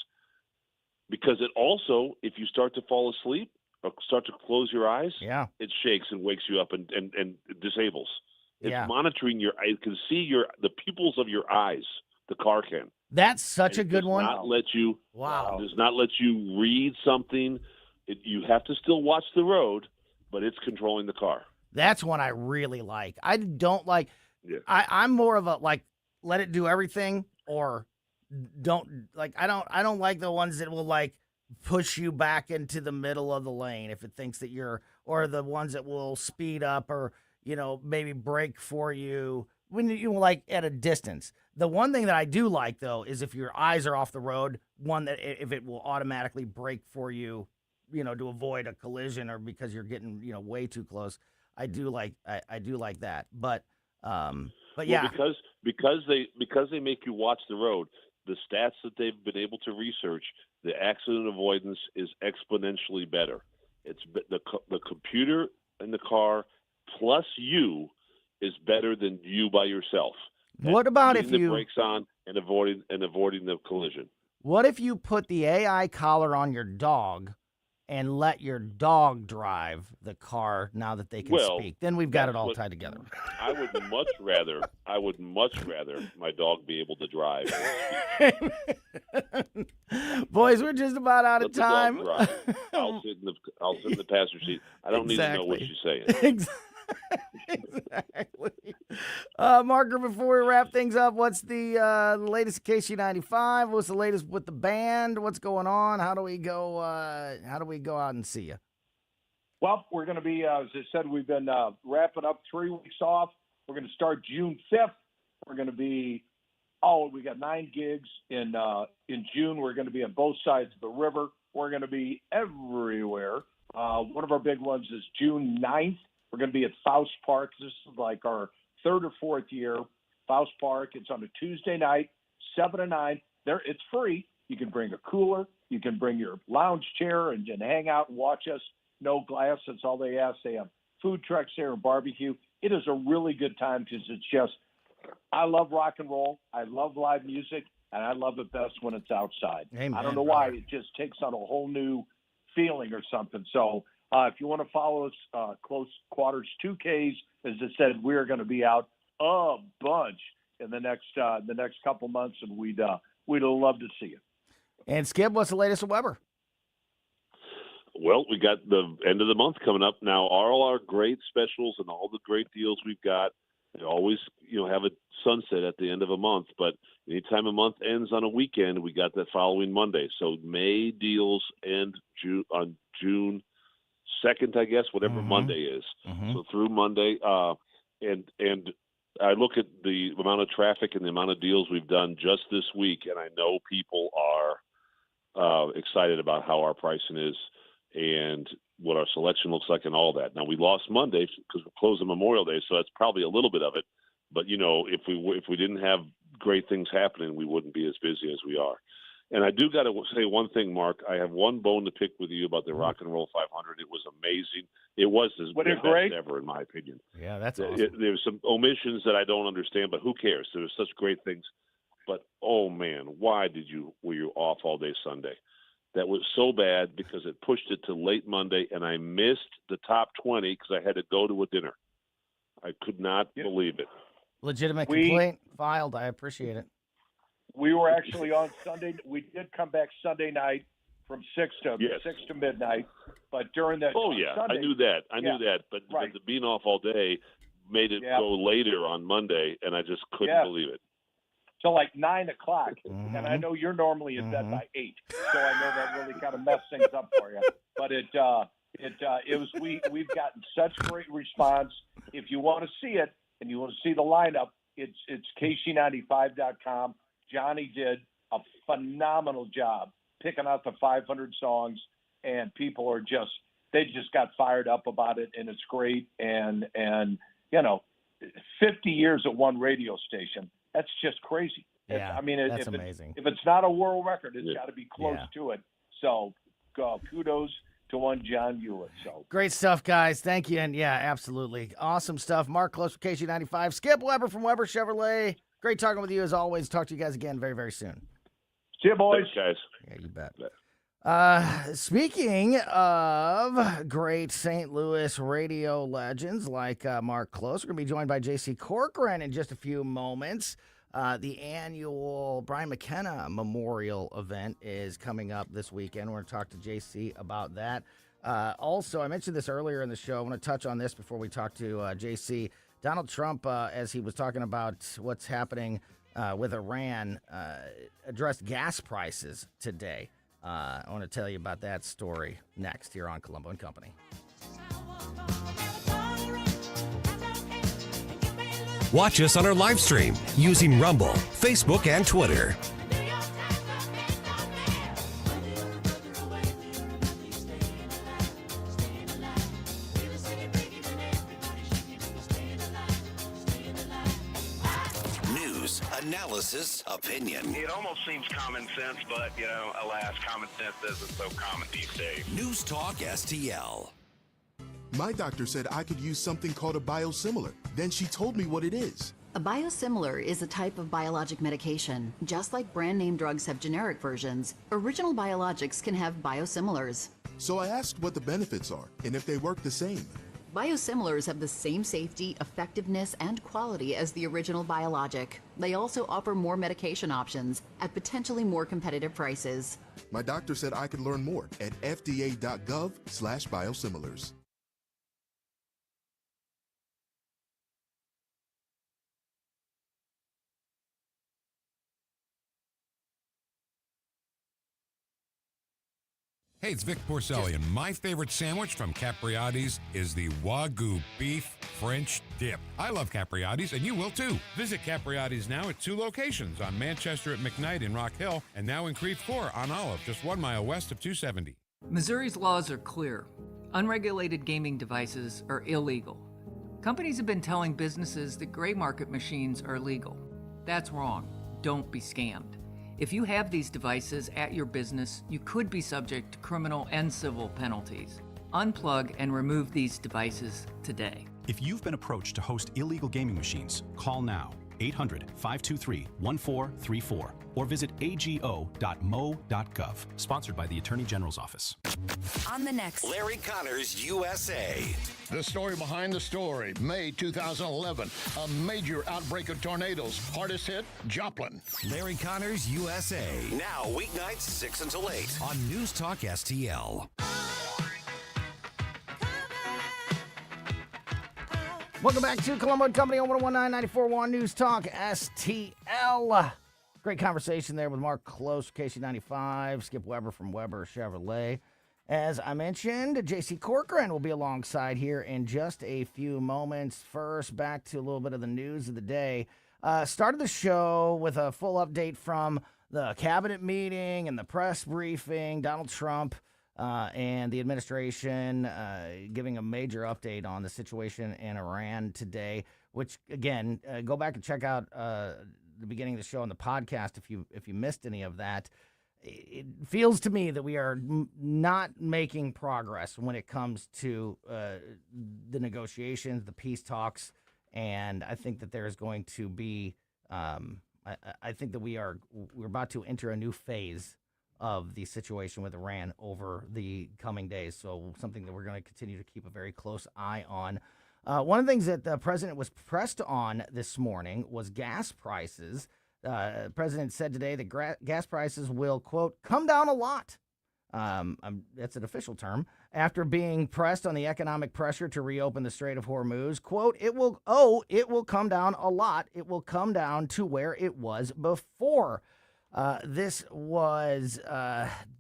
because it also, if you start to fall asleep or start to close your eyes, it shakes and wakes you up and disables. It's monitoring it can see the pupils of your eyes. The car can. That's such a good one. Does not let you read something. You have to still watch the road, but it's controlling the car. That's one I really like. I don't like. Yeah. I'm more of a let it do everything, or don't like. I don't like the ones that will push you back into the middle of the lane if it thinks that you're, or the ones that will speed up or maybe brake for you when you at a distance. The one thing that I do like though is if your eyes are off the road, one that if it will automatically brake for you, to avoid a collision or because you're getting way too close. I do like that, but yeah, because they make you watch the road. The stats that they've been able to research, the accident avoidance is exponentially better. It's the computer in the car plus you is better than you by yourself. What about if the you brakes on and avoiding the collision? What if you put the AI collar on your dog and let your dog drive the car now that they can speak? Then we've got it all tied together. I would much rather my dog be able to drive. Boys, we're just about out of time. I'll sit in the passenger seat. I don't need to know what she's saying. Exactly. Marker, before we wrap things up, what's the latest KC95? What's the latest with the band? What's going on? How do we go out and see you? Well, we're going to be, as I said, we've been wrapping up 3 weeks off. We're going to start June 5th. We're going to be, we got 9 gigs in June. We're going to be on both sides of the river. We're going to be everywhere. One of our big ones is June 9th. We're going to be at Faust Park. This is like our 3rd or 4th year. Faust Park. It's on a Tuesday night, 7 to 9. It's free. You can bring a cooler. You can bring your lounge chair and hang out and watch us. No glass. That's all they ask. They have food trucks there and barbecue. It is a really good time because it's just, I love rock and roll. I love live music, and I love it best when it's outside. Amen, I don't know why. It just takes on a whole new feeling or something. So if you want to follow us, Close Quarters 2Ks, as I said, we're going to be out a bunch in the next couple months, and we'd love to see you. And Skip, what's the latest with Weber? Well, we got the end of the month coming up now. All our great specials and all the great deals we've got. They always, have a sunset at the end of a month, but anytime a month ends on a weekend, we got that following Monday. So May deals end on June 2nd, I guess, whatever Monday is. So through Monday, and I look at the amount of traffic and the amount of deals we've done just this week, and I know people are excited about how our pricing is and what our selection looks like and all that. Now, we lost Monday because we're closing Memorial Day, so that's probably a little bit of it. But, if we didn't have great things happening, we wouldn't be as busy as we are. And I do got to say one thing, Mark. I have one bone to pick with you about the Rock and Roll 500. It was amazing. It was the best ever, in my opinion. Yeah, that's awesome. There's some omissions that I don't understand, but who cares? There were such great things. But, oh, man, why were you off all day Sunday? That was so bad because it pushed it to late Monday, and I missed the top 20 because I had to go to a dinner. I could not believe it. Legitimate complaint filed. I appreciate it. We were actually on Sunday. We did come back Sunday night from 6 to midnight. But during that Sunday, I knew that. I knew that. But the being off all day made it go later on Monday, and I just couldn't believe it. So like 9 o'clock, and I know you're normally in bed by 8, so I know that really kind of messed things up for you. But we've gotten such great response. If you want to see it and you want to see the lineup, it's KC95.com. Johnny did a phenomenal job picking out the 500 songs, and people are just got fired up about it, and it's great. And 50 years at one radio station. That's just crazy. Yeah, that's amazing. If it's not a world record, it's got to be close to it. So, kudos to one John Hewlett. So great stuff, guys. Thank you. And yeah, absolutely. Awesome stuff. Mark Klose for KC95. Skip Weber from Weber Chevrolet. Great talking with you as always. Talk to you guys again very, very soon. See you, boys. Thanks, guys. Yeah, you bet. Speaking of great St. Louis radio legends like Mark Klose, we're going to be joined by J.C. Corcoran in just a few moments. The annual Brian McKenna Memorial event is coming up this weekend. We're going to talk to J.C. about that. Also, I mentioned this earlier in the show. I want to touch on this before we talk to J.C. Donald Trump, as he was talking about what's happening with Iran, addressed gas prices today. I want to tell you about that story next here on Colombo and Company. Watch us on our live stream using Rumble, Facebook, and Twitter. News, analysis, opinion. It almost seems common sense, but, alas, common sense isn't so common these days. News Talk STL. My doctor said I could use something called a biosimilar. Then she told me what it is. A biosimilar is a type of biologic medication. Just like brand name drugs have generic versions, original biologics can have biosimilars. So I asked what the benefits are and if they work the same. Biosimilars have the same safety, effectiveness, and quality as the original biologic. They also offer more medication options at potentially more competitive prices. My doctor said I could learn more at fda.gov/biosimilars. Hey, it's Vic Porcelli, and my favorite sandwich from Capriati's is the Wagyu Beef French Dip. I love Capriati's, and you will too. Visit Capriati's now at 2 locations, on Manchester at McKnight in Rock Hill, and now in Creve Coeur on Olive, just 1 mile west of 270. Missouri's laws are clear. Unregulated gaming devices are illegal. Companies have been telling businesses that gray market machines are legal. That's wrong. Don't be scammed. If you have these devices at your business, you could be subject to criminal and civil penalties. Unplug and remove these devices today. If you've been approached to host illegal gaming machines, call now 800-523-1434 or visit ago.mo.gov. Sponsored by the Attorney General's Office. On the next Larry Connors USA. The story behind the story. May 2011, a major outbreak of tornadoes. Hardest hit, Joplin. Larry Connors USA. Now weeknights 6 until 8 on News Talk STL. Welcome back to Colombo Company on 1019-94.1 News Talk STL. Great conversation there with Mark Klose, KC95, Skip Weber from Weber Chevrolet. As I mentioned, J.C. Corcoran will be alongside here in just a few moments. First, back to a little bit of the news of the day. Started the show with a full update from the Kabinet meeting and the press briefing. Donald Trump and the administration giving a major update on the situation in Iran today, which, again, go back and check out the beginning of the show on the podcast if you missed any of that. It feels to me that we are not making progress when it comes to the negotiations, the peace talks, and I think that there is going to be. I think that we're about to enter a new phase of the situation with Iran over the coming days. So something that we're going to continue to keep a very close eye on. One of the things that the president was pressed on this morning was gas prices. The president said today that gas prices will, quote, come down a lot. That's an official term. After being pressed on the economic pressure to reopen the Strait of Hormuz, quote, it will come down a lot. It will come down to where it was before. This was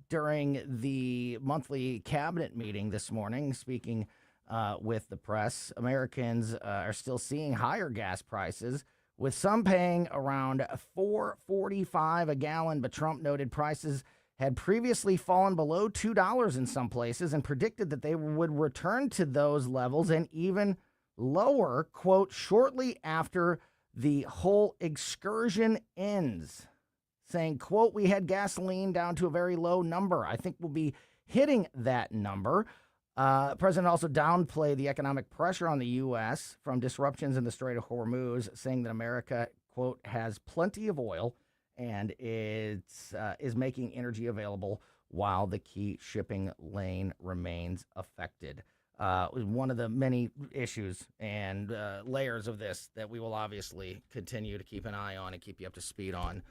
during the monthly cabinet meeting this morning, speaking with the press. Americans are still seeing higher gas prices, with some paying around $4.45 a gallon, but Trump noted prices had previously fallen below $2 in some places and predicted that they would return to those levels and even lower, quote, shortly after the whole excursion ends, saying, quote, we had gasoline down to a very low number. I think we'll be hitting that number. The president also downplayed the economic pressure on the U.S. from disruptions in the Strait of Hormuz, saying that America, quote, has plenty of oil and is making energy available while the key shipping lane remains affected. One of the many issues and layers of this that we will obviously continue to keep an eye on and keep you up to speed on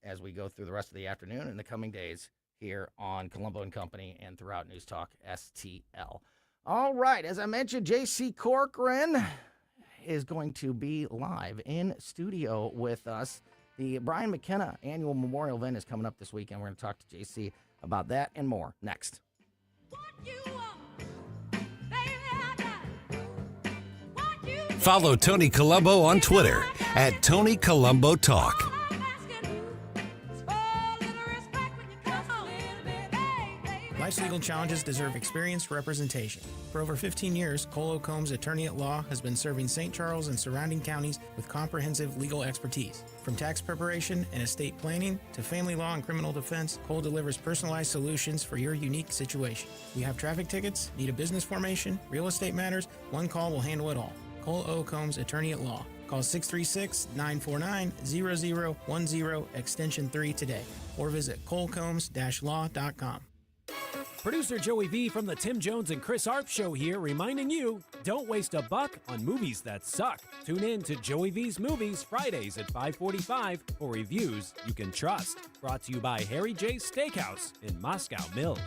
as we go through the rest of the afternoon and the coming days here on Colombo Company and throughout News Talk STL. All right, as I mentioned, J.C. Corcoran is going to be live in studio with us. The Brian McKenna annual memorial event is coming up this weekend. We're going to talk to J.C. about that and more next. Follow Tony Colombo on Twitter at Tony Colombo Talk. Life's legal challenges deserve experienced representation. For over 15 years, Cole Combs Attorney at Law has been serving St. Charles and surrounding counties with comprehensive legal expertise. From tax preparation and estate planning to family law and criminal defense, Cole delivers personalized solutions for your unique situation. You have traffic tickets, need a business formation, real estate matters, one call will handle it all. Cole O. Combs Attorney at Law. Call 636-949-0010 extension 3 today or visit colecombs-law.com. Producer Joey V from the Tim Jones and Chris Arp Show here, reminding you, don't waste a buck on movies that suck. Tune in to Joey V's Movies Fridays at 5:45 for reviews you can trust. Brought to you by Harry J. Steakhouse in Moscow Mills.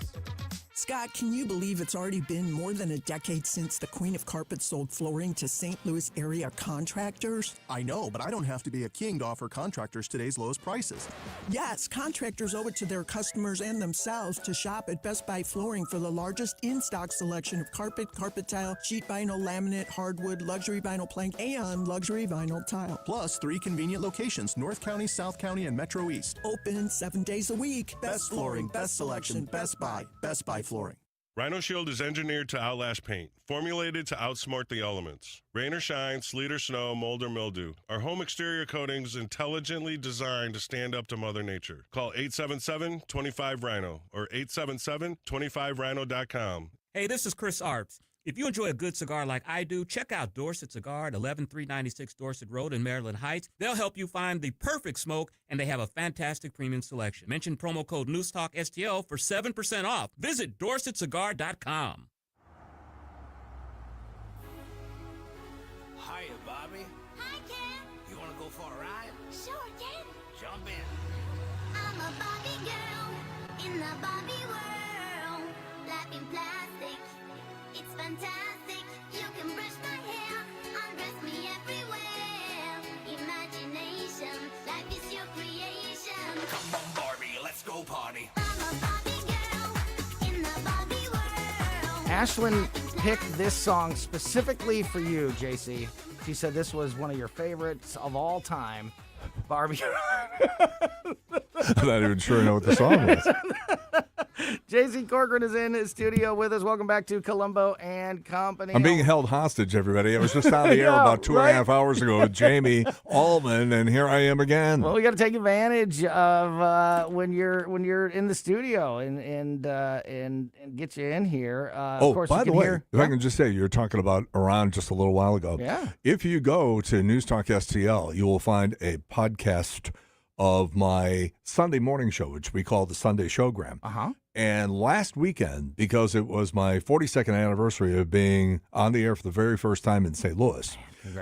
Scott, can you believe it's already been more than a decade since the Queen of Carpets sold flooring to St. Louis area contractors? I know, but I don't have to be a king to offer contractors today's lowest prices. Yes, contractors owe it to their customers and themselves to shop at Best Buy Flooring for the largest in-stock selection of carpet, carpet tile, sheet vinyl, laminate, hardwood, luxury vinyl plank, and luxury vinyl tile. Plus 3 convenient locations, North County, South County, and Metro East. Open 7 days a week. Best flooring, best selection, Best Buy. Best Buy Flooring. Rhino Shield is engineered to outlast paint, formulated to outsmart the elements. Rain or shine, sleet or snow, mold or mildew. Our home exterior coatings intelligently designed to stand up to Mother Nature. Call 877-25-RHINO or 877-25rhino.com. Hey, this is Chris Arps. If you enjoy a good cigar like I do, check out Dorset Cigar at 11396 Dorset Road in Maryland Heights. They'll help you find the perfect smoke, and they have a fantastic premium selection. Mention promo code NewsTalkSTL for 7% off. Visit DorsetCigar.com. Hiya, Bobby. Hi, Ken. You want to go for a ride? Sure, Ken. Jump in. I'm a Barbie girl in the Barbie world. Life in plastic. It's fantastic. You can brush my hair, undress me everywhere. Imagination, life is your creation. Come on, Barbie, let's go party. I'm a Barbie girl in the Barbie Ashlyn picked this song specifically for you, JC. She said this was one of your favorites of all time. Barbie. I'm not even sure I know what the song was. JC Corcoran is in his studio with us. Welcome back to Colombo and Company. I'm being held hostage, everybody. I was just on the air about 2.5 hours ago with Jamie Allman, and here I am again. Well, we got to take advantage of when you're in the studio and get you in here. Of course, by the way, if I can just say, you were talking about Iran just a little while ago. Yeah. If you go to News Talk STL, you will find a podcast of my Sunday morning show, which we call the Sunday Showgram. Uh-huh. And last weekend, because it was my 42nd anniversary of being on the air for the very first time in St. Louis,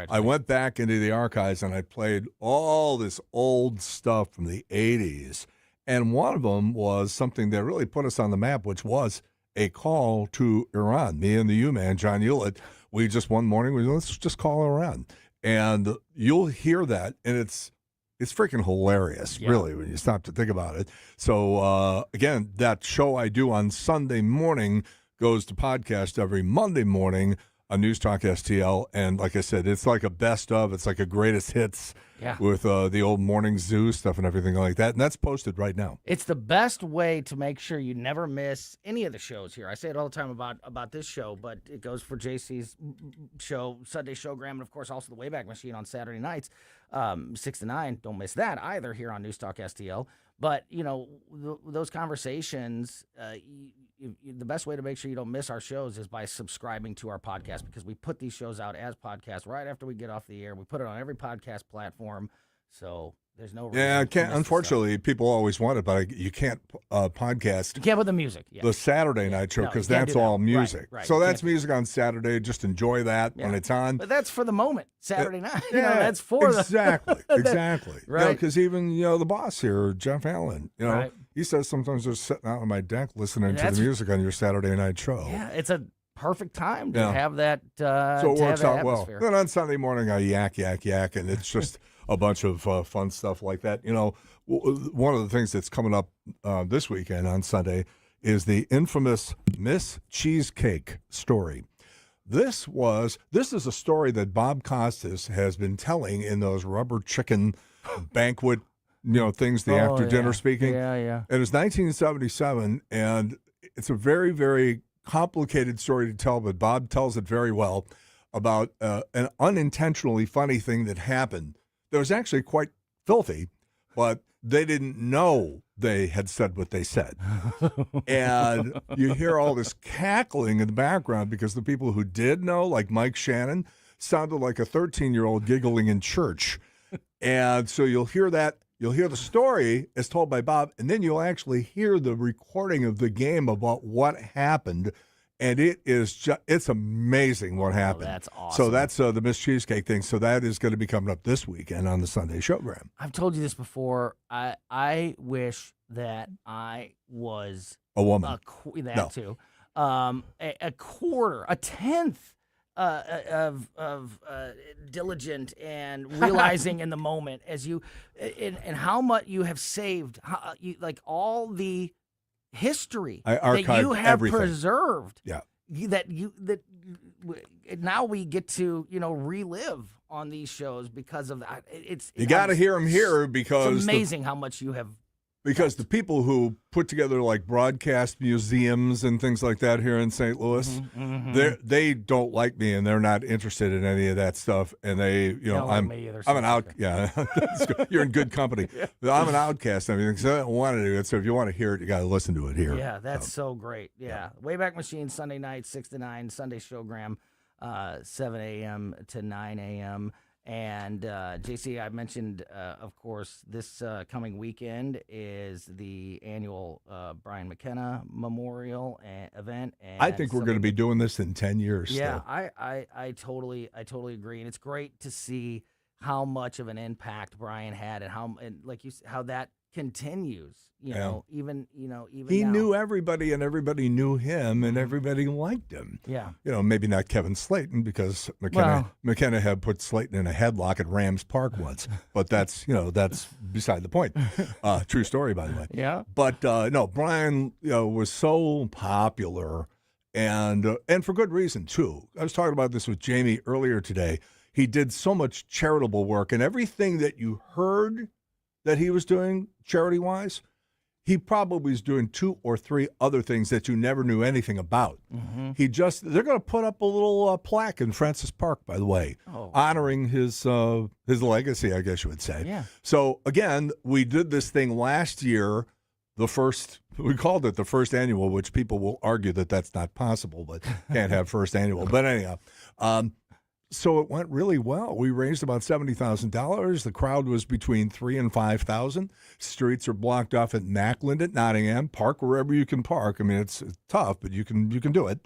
I went back into the archives and I played all this old stuff from the 80s. And one of them was something that really put us on the map, which was a call to Iran. Me and the U-Man, John Hewlett, we just one morning, let's just call Iran. And you'll hear that, and it's freaking hilarious, really, when you stop to think about it. So, again, that show I do on Sunday morning goes to podcast every Monday morning on News Talk STL. And like I said, it's like a best of. It's like a greatest hits with the old Morning Zoo stuff and everything like that. And that's posted right now. It's the best way to make sure you never miss any of the shows here. I say it all the time about this show, but it goes for JC's show, Sunday Showgram, and, of course, also the Wayback Machine on Saturday nights, 6 to 9. Don't miss that either here on News Talk STL. But, you know, those conversations, the best way to make sure you don't miss our shows is by subscribing to our podcast, because we put these shows out as podcasts right after we get off the air. We put it on every podcast platform, so there's no reason. Yeah, I to can't. miss Unfortunately, people always want it, but you can't podcast. You can't put the music. The Saturday night show, because that's all music. Right. So that's music on Saturday. Just enjoy that when it's on. But that's for the moment, Saturday night. Yeah, that's for exactly. Right. Because even the boss here, Jeff Allen, he says sometimes they're sitting out on my deck listening to the music on your Saturday night show. Yeah, it's a perfect time to have that. So it works out well. Atmosphere. Then on Sunday morning, I yak, and it's just a bunch of fun stuff like that. You know, one of the things that's coming up this weekend on Sunday is the infamous Miss Cheesecake story. This is a story that Bob Costas has been telling in those rubber chicken banquet things, the after dinner speaking. Yeah. It was 1977, and it's a very, very complicated story to tell, but Bob tells it very well about an unintentionally funny thing that happened. That was actually quite filthy, but they didn't know they had said what they said. And you hear all this cackling in the background because the people who did know, like Mike Shannon, sounded like a 13-year-old giggling in church. And so you'll hear that. You'll hear the story as told by Bob, and then you'll actually hear the recording of the game about what happened. And it's amazing what happened. That's awesome. So that's the Miss Cheesecake thing. So that is going to be coming up this weekend on the Sunday Showgram. I've told you this before. I wish that I was a woman. Too. A quarter, a tenth of diligent and realizing in the moment as you and how much you have saved. All the history that you have preserved. Yeah. That now we get to relive on these shows because of that. You got to hear them here because it's amazing how much you have. Because the people who put together like broadcast museums and things like that here in St. Louis, they don't like me and they're not interested in any of that stuff. And they, I'm an out. Yeah, you're in good company. I'm an outcast and everything, so I don't want to do it. So if you want to hear it, you got to listen to it here. Yeah, that's so great. Yeah. Wayback Machine Sunday night 6 to 9, Sunday Showgram 7 a.m. to 9 a.m. And JC, I mentioned, of course, this coming weekend is the annual Brian McKenna Memorial event. And I think we're going to be doing this in 10 years. Yeah, still. I totally agree, and it's great to see how much of an impact Brian had, and how that continues. Even he now. knew everybody, and everybody knew him, and everybody liked him. Yeah, maybe not Kevin Slayton because McKenna had put Slayton in a headlock at Rams Park once, but that's beside the point. True story, by the way. Yeah, but no, Brian was so popular. And for good reason, too. I was talking about this with Jamie earlier today. He did so much charitable work, and everything that you heard that he was doing charity-wise, he probably was doing 2 or 3 other things that you never knew anything about. Mm-hmm. They're going to put up a little plaque in Francis Park, by the way, honoring his legacy, I guess you would say. Yeah. So, again, we did this thing last year, we called it the first annual, which people will argue that that's not possible, but can't have first annual. But anyhow, so it went really well. We raised about $70,000. The crowd was between 3,000 and 5,000. Streets are blocked off at Mackland at Nottingham. Park wherever you can park. I mean, it's tough, but you can do it.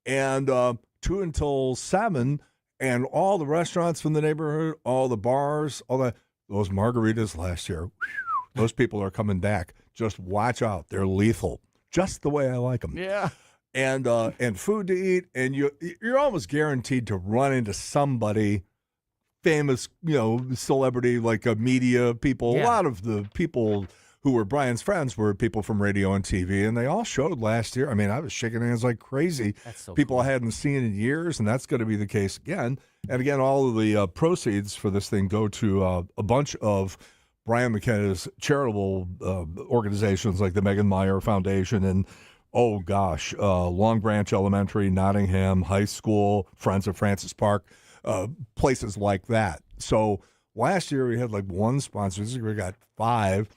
And 2 until 7, and all the restaurants from the neighborhood, all the bars, those margaritas last year. Those people are coming back. Just watch out. They're lethal. Just the way I like them. Yeah. And food to eat, and you're almost guaranteed to run into somebody famous, celebrity, like media people. Yeah. A lot of the people who were Brian's friends were people from radio and TV, and they all showed last year. I mean, I was shaking hands like crazy. That's so people cool. I hadn't seen in years, and that's going to be the case again. And again, all of the proceeds for this thing go to a bunch of Brian McKenna's charitable organizations like the Megan Meyer Foundation and Long Branch Elementary, Nottingham High School, Friends of Francis Park, places like that. So last year we had like 1 sponsor. This year we got 5.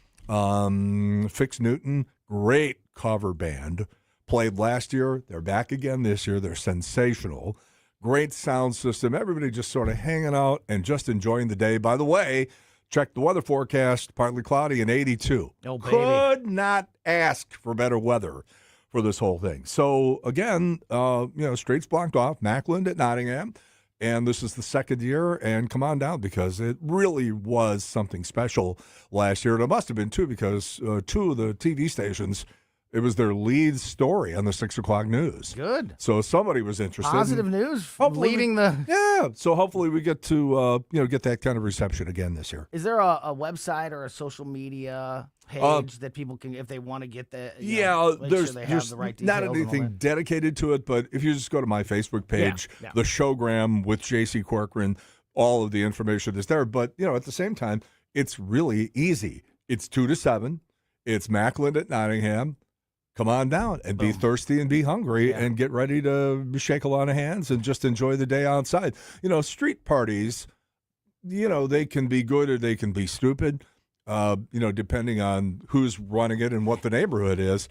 Fix Newton, great cover band. Played last year. They're back again this year. They're sensational. Great sound system. Everybody just sort of hanging out and just enjoying the day. By the way, check the weather forecast. Partly cloudy and 82. Oh, baby. Could not ask for better weather for this whole thing. So, again, streets blocked off, Mackland at Nottingham, and this is the second year, and come on down because it really was something special last year. And it must have been, too, because 2 of the TV stations, it was their lead story on the 6 o'clock news. Good. So somebody was interested. Positive news. Leading Yeah, so hopefully we get to, get that kind of reception again this year. Is there a website or a social media page that people can, if they want to get the, there's have the right details not and all anything that? dedicated to it, but if you just go to my Facebook page, Yeah. the Showgram with J.C. Corcoran, all of the information is there. But, at the same time, it's really easy. It's 2 to 7. It's Mackland at Nottingham. Come on down and be thirsty and be hungry and get ready to shake a lot of hands and just enjoy the day outside. Street parties, they can be good or they can be stupid, depending on who's running it and what the neighborhood is.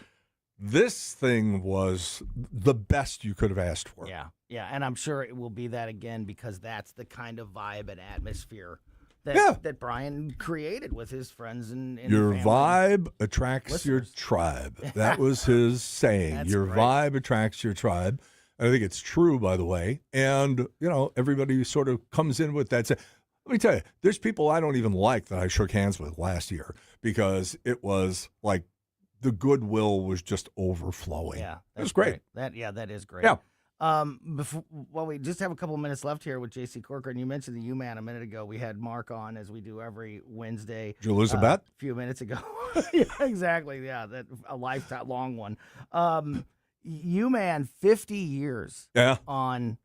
This thing was the best you could have asked for. Yeah, and I'm sure it will be that again because that's the kind of vibe and atmosphere that Brian created with his friends and your family. Vibe attracts your tribe. That was his saying. Your vibe attracts your tribe. And I think it's true, by the way. And, everybody sort of comes in with that. Let me tell you, there's people I don't even like that I shook hands with last year because it was like the goodwill was just overflowing. Yeah. It was great. That is great. Yeah. We just have a couple minutes left here with J.C. Corcoran. You mentioned the UMAN a minute ago. We had Mark on as we do every Wednesday. Did you lose a bet? A few minutes ago. Yeah, exactly. Yeah, a lifetime-long one. UMAN, 50 years on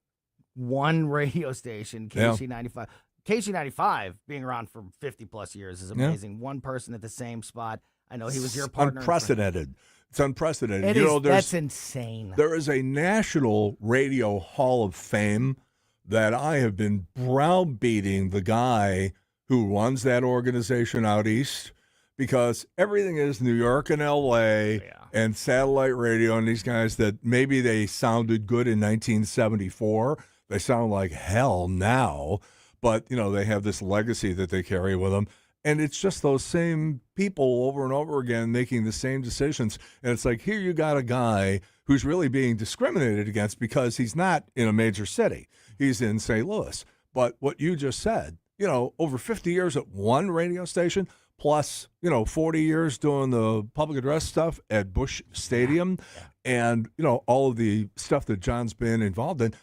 one radio station, KC95. KC95 being around for 50-plus years is amazing. One person at the same spot. I know he was your partner. Unprecedented. It's unprecedented. That's insane. There is a National Radio Hall of Fame that I have been browbeating the guy who runs that organization out east because everything is New York and L.A. And satellite radio and these guys that maybe they sounded good in 1974. They sound like hell now, but, they have this legacy that they carry with them. And it's just those same people over and over again making the same decisions. And it's like, here you got a guy who's really being discriminated against because he's not in a major city. He's in St. Louis. But what you just said, over 50 years at one radio station, plus, 40 years doing the public address stuff at Busch Stadium and, all of the stuff that John's been involved in.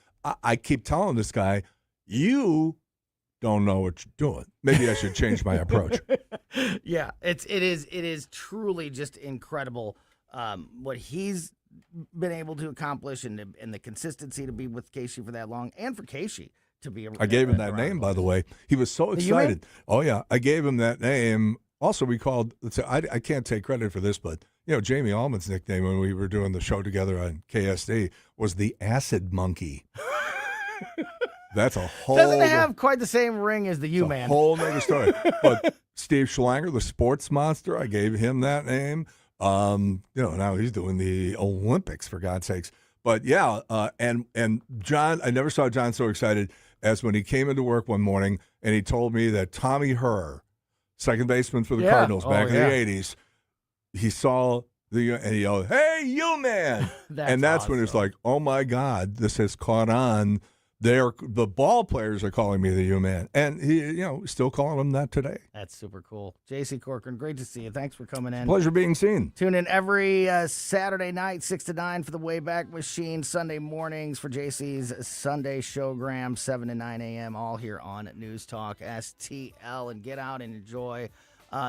I keep telling this guy, you don't know what you're doing. Maybe I should change my approach. Yeah, it is truly just incredible what he's been able to accomplish and the consistency to be with Casey for that long, and for Casey to be. I gave him that name, by the way. He was so excited. Oh yeah, I gave him that name. Also, we called. I can't take credit for this, but Jamie Allman's nickname when we were doing the show together on KSD was the Acid Monkey. That's a whole. Doesn't have quite the same ring as the U-Man. Whole nother story. But Steve Schlanger, the sports monster, I gave him that name. Now he's doing the Olympics, for God's sakes. But yeah, and John, I never saw John so excited as when he came into work one morning and he told me that Tommy Herr, second baseman for the Cardinals back in the 80s, he saw and he yelled, "Hey, you man!" And that's when it's like, oh my God, this has caught on. The ball players are calling me the U-Man, and he, still calling him that today. That's super cool. J.C. Corcoran, great to see you. Thanks for coming in. Pleasure being seen. Tune in every Saturday night, 6 to 9 for the Wayback Machine. Sunday mornings for J.C.'s Sunday Showgram, 7 to 9 a.m. All here on News Talk STL, and get out and enjoy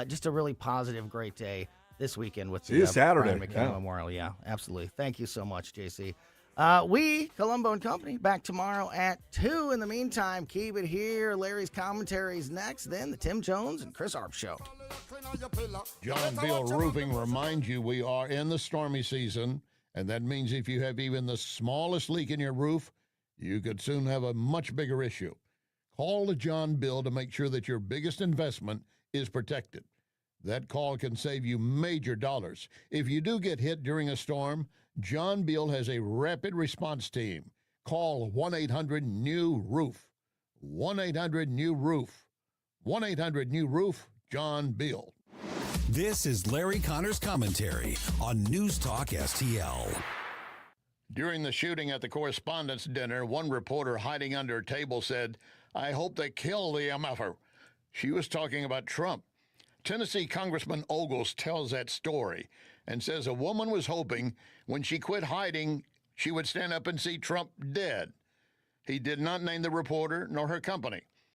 just a really positive, great day this weekend with the Saturday Brian McKenna Memorial. Yeah, absolutely. Thank you so much, J.C. Colombo and Company, back tomorrow at 2. In the meantime, keep it here. Larry's commentaries next, then the Tim Jones and Chris Arp Show. John Bill Roofing reminds you we are in the stormy season, and that means if you have even the smallest leak in your roof, you could soon have a much bigger issue. Call John Bill to make sure that your biggest investment is protected. That call can save you major dollars. If you do get hit during a storm, John Bill has a rapid response team. Call 1-800-NEW-ROOF. 1-800-NEW-ROOF. 1-800-NEW-ROOF, John Bill. This is Larry Connor's commentary on News Talk STL. During the shooting at the correspondence dinner, one reporter hiding under a table said, "I hope they kill the MFer." She was talking about Trump. Tennessee Congressman Ogles tells that story and says a woman was hoping when she quit hiding, she would stand up and see Trump dead. He did not name the reporter nor her company.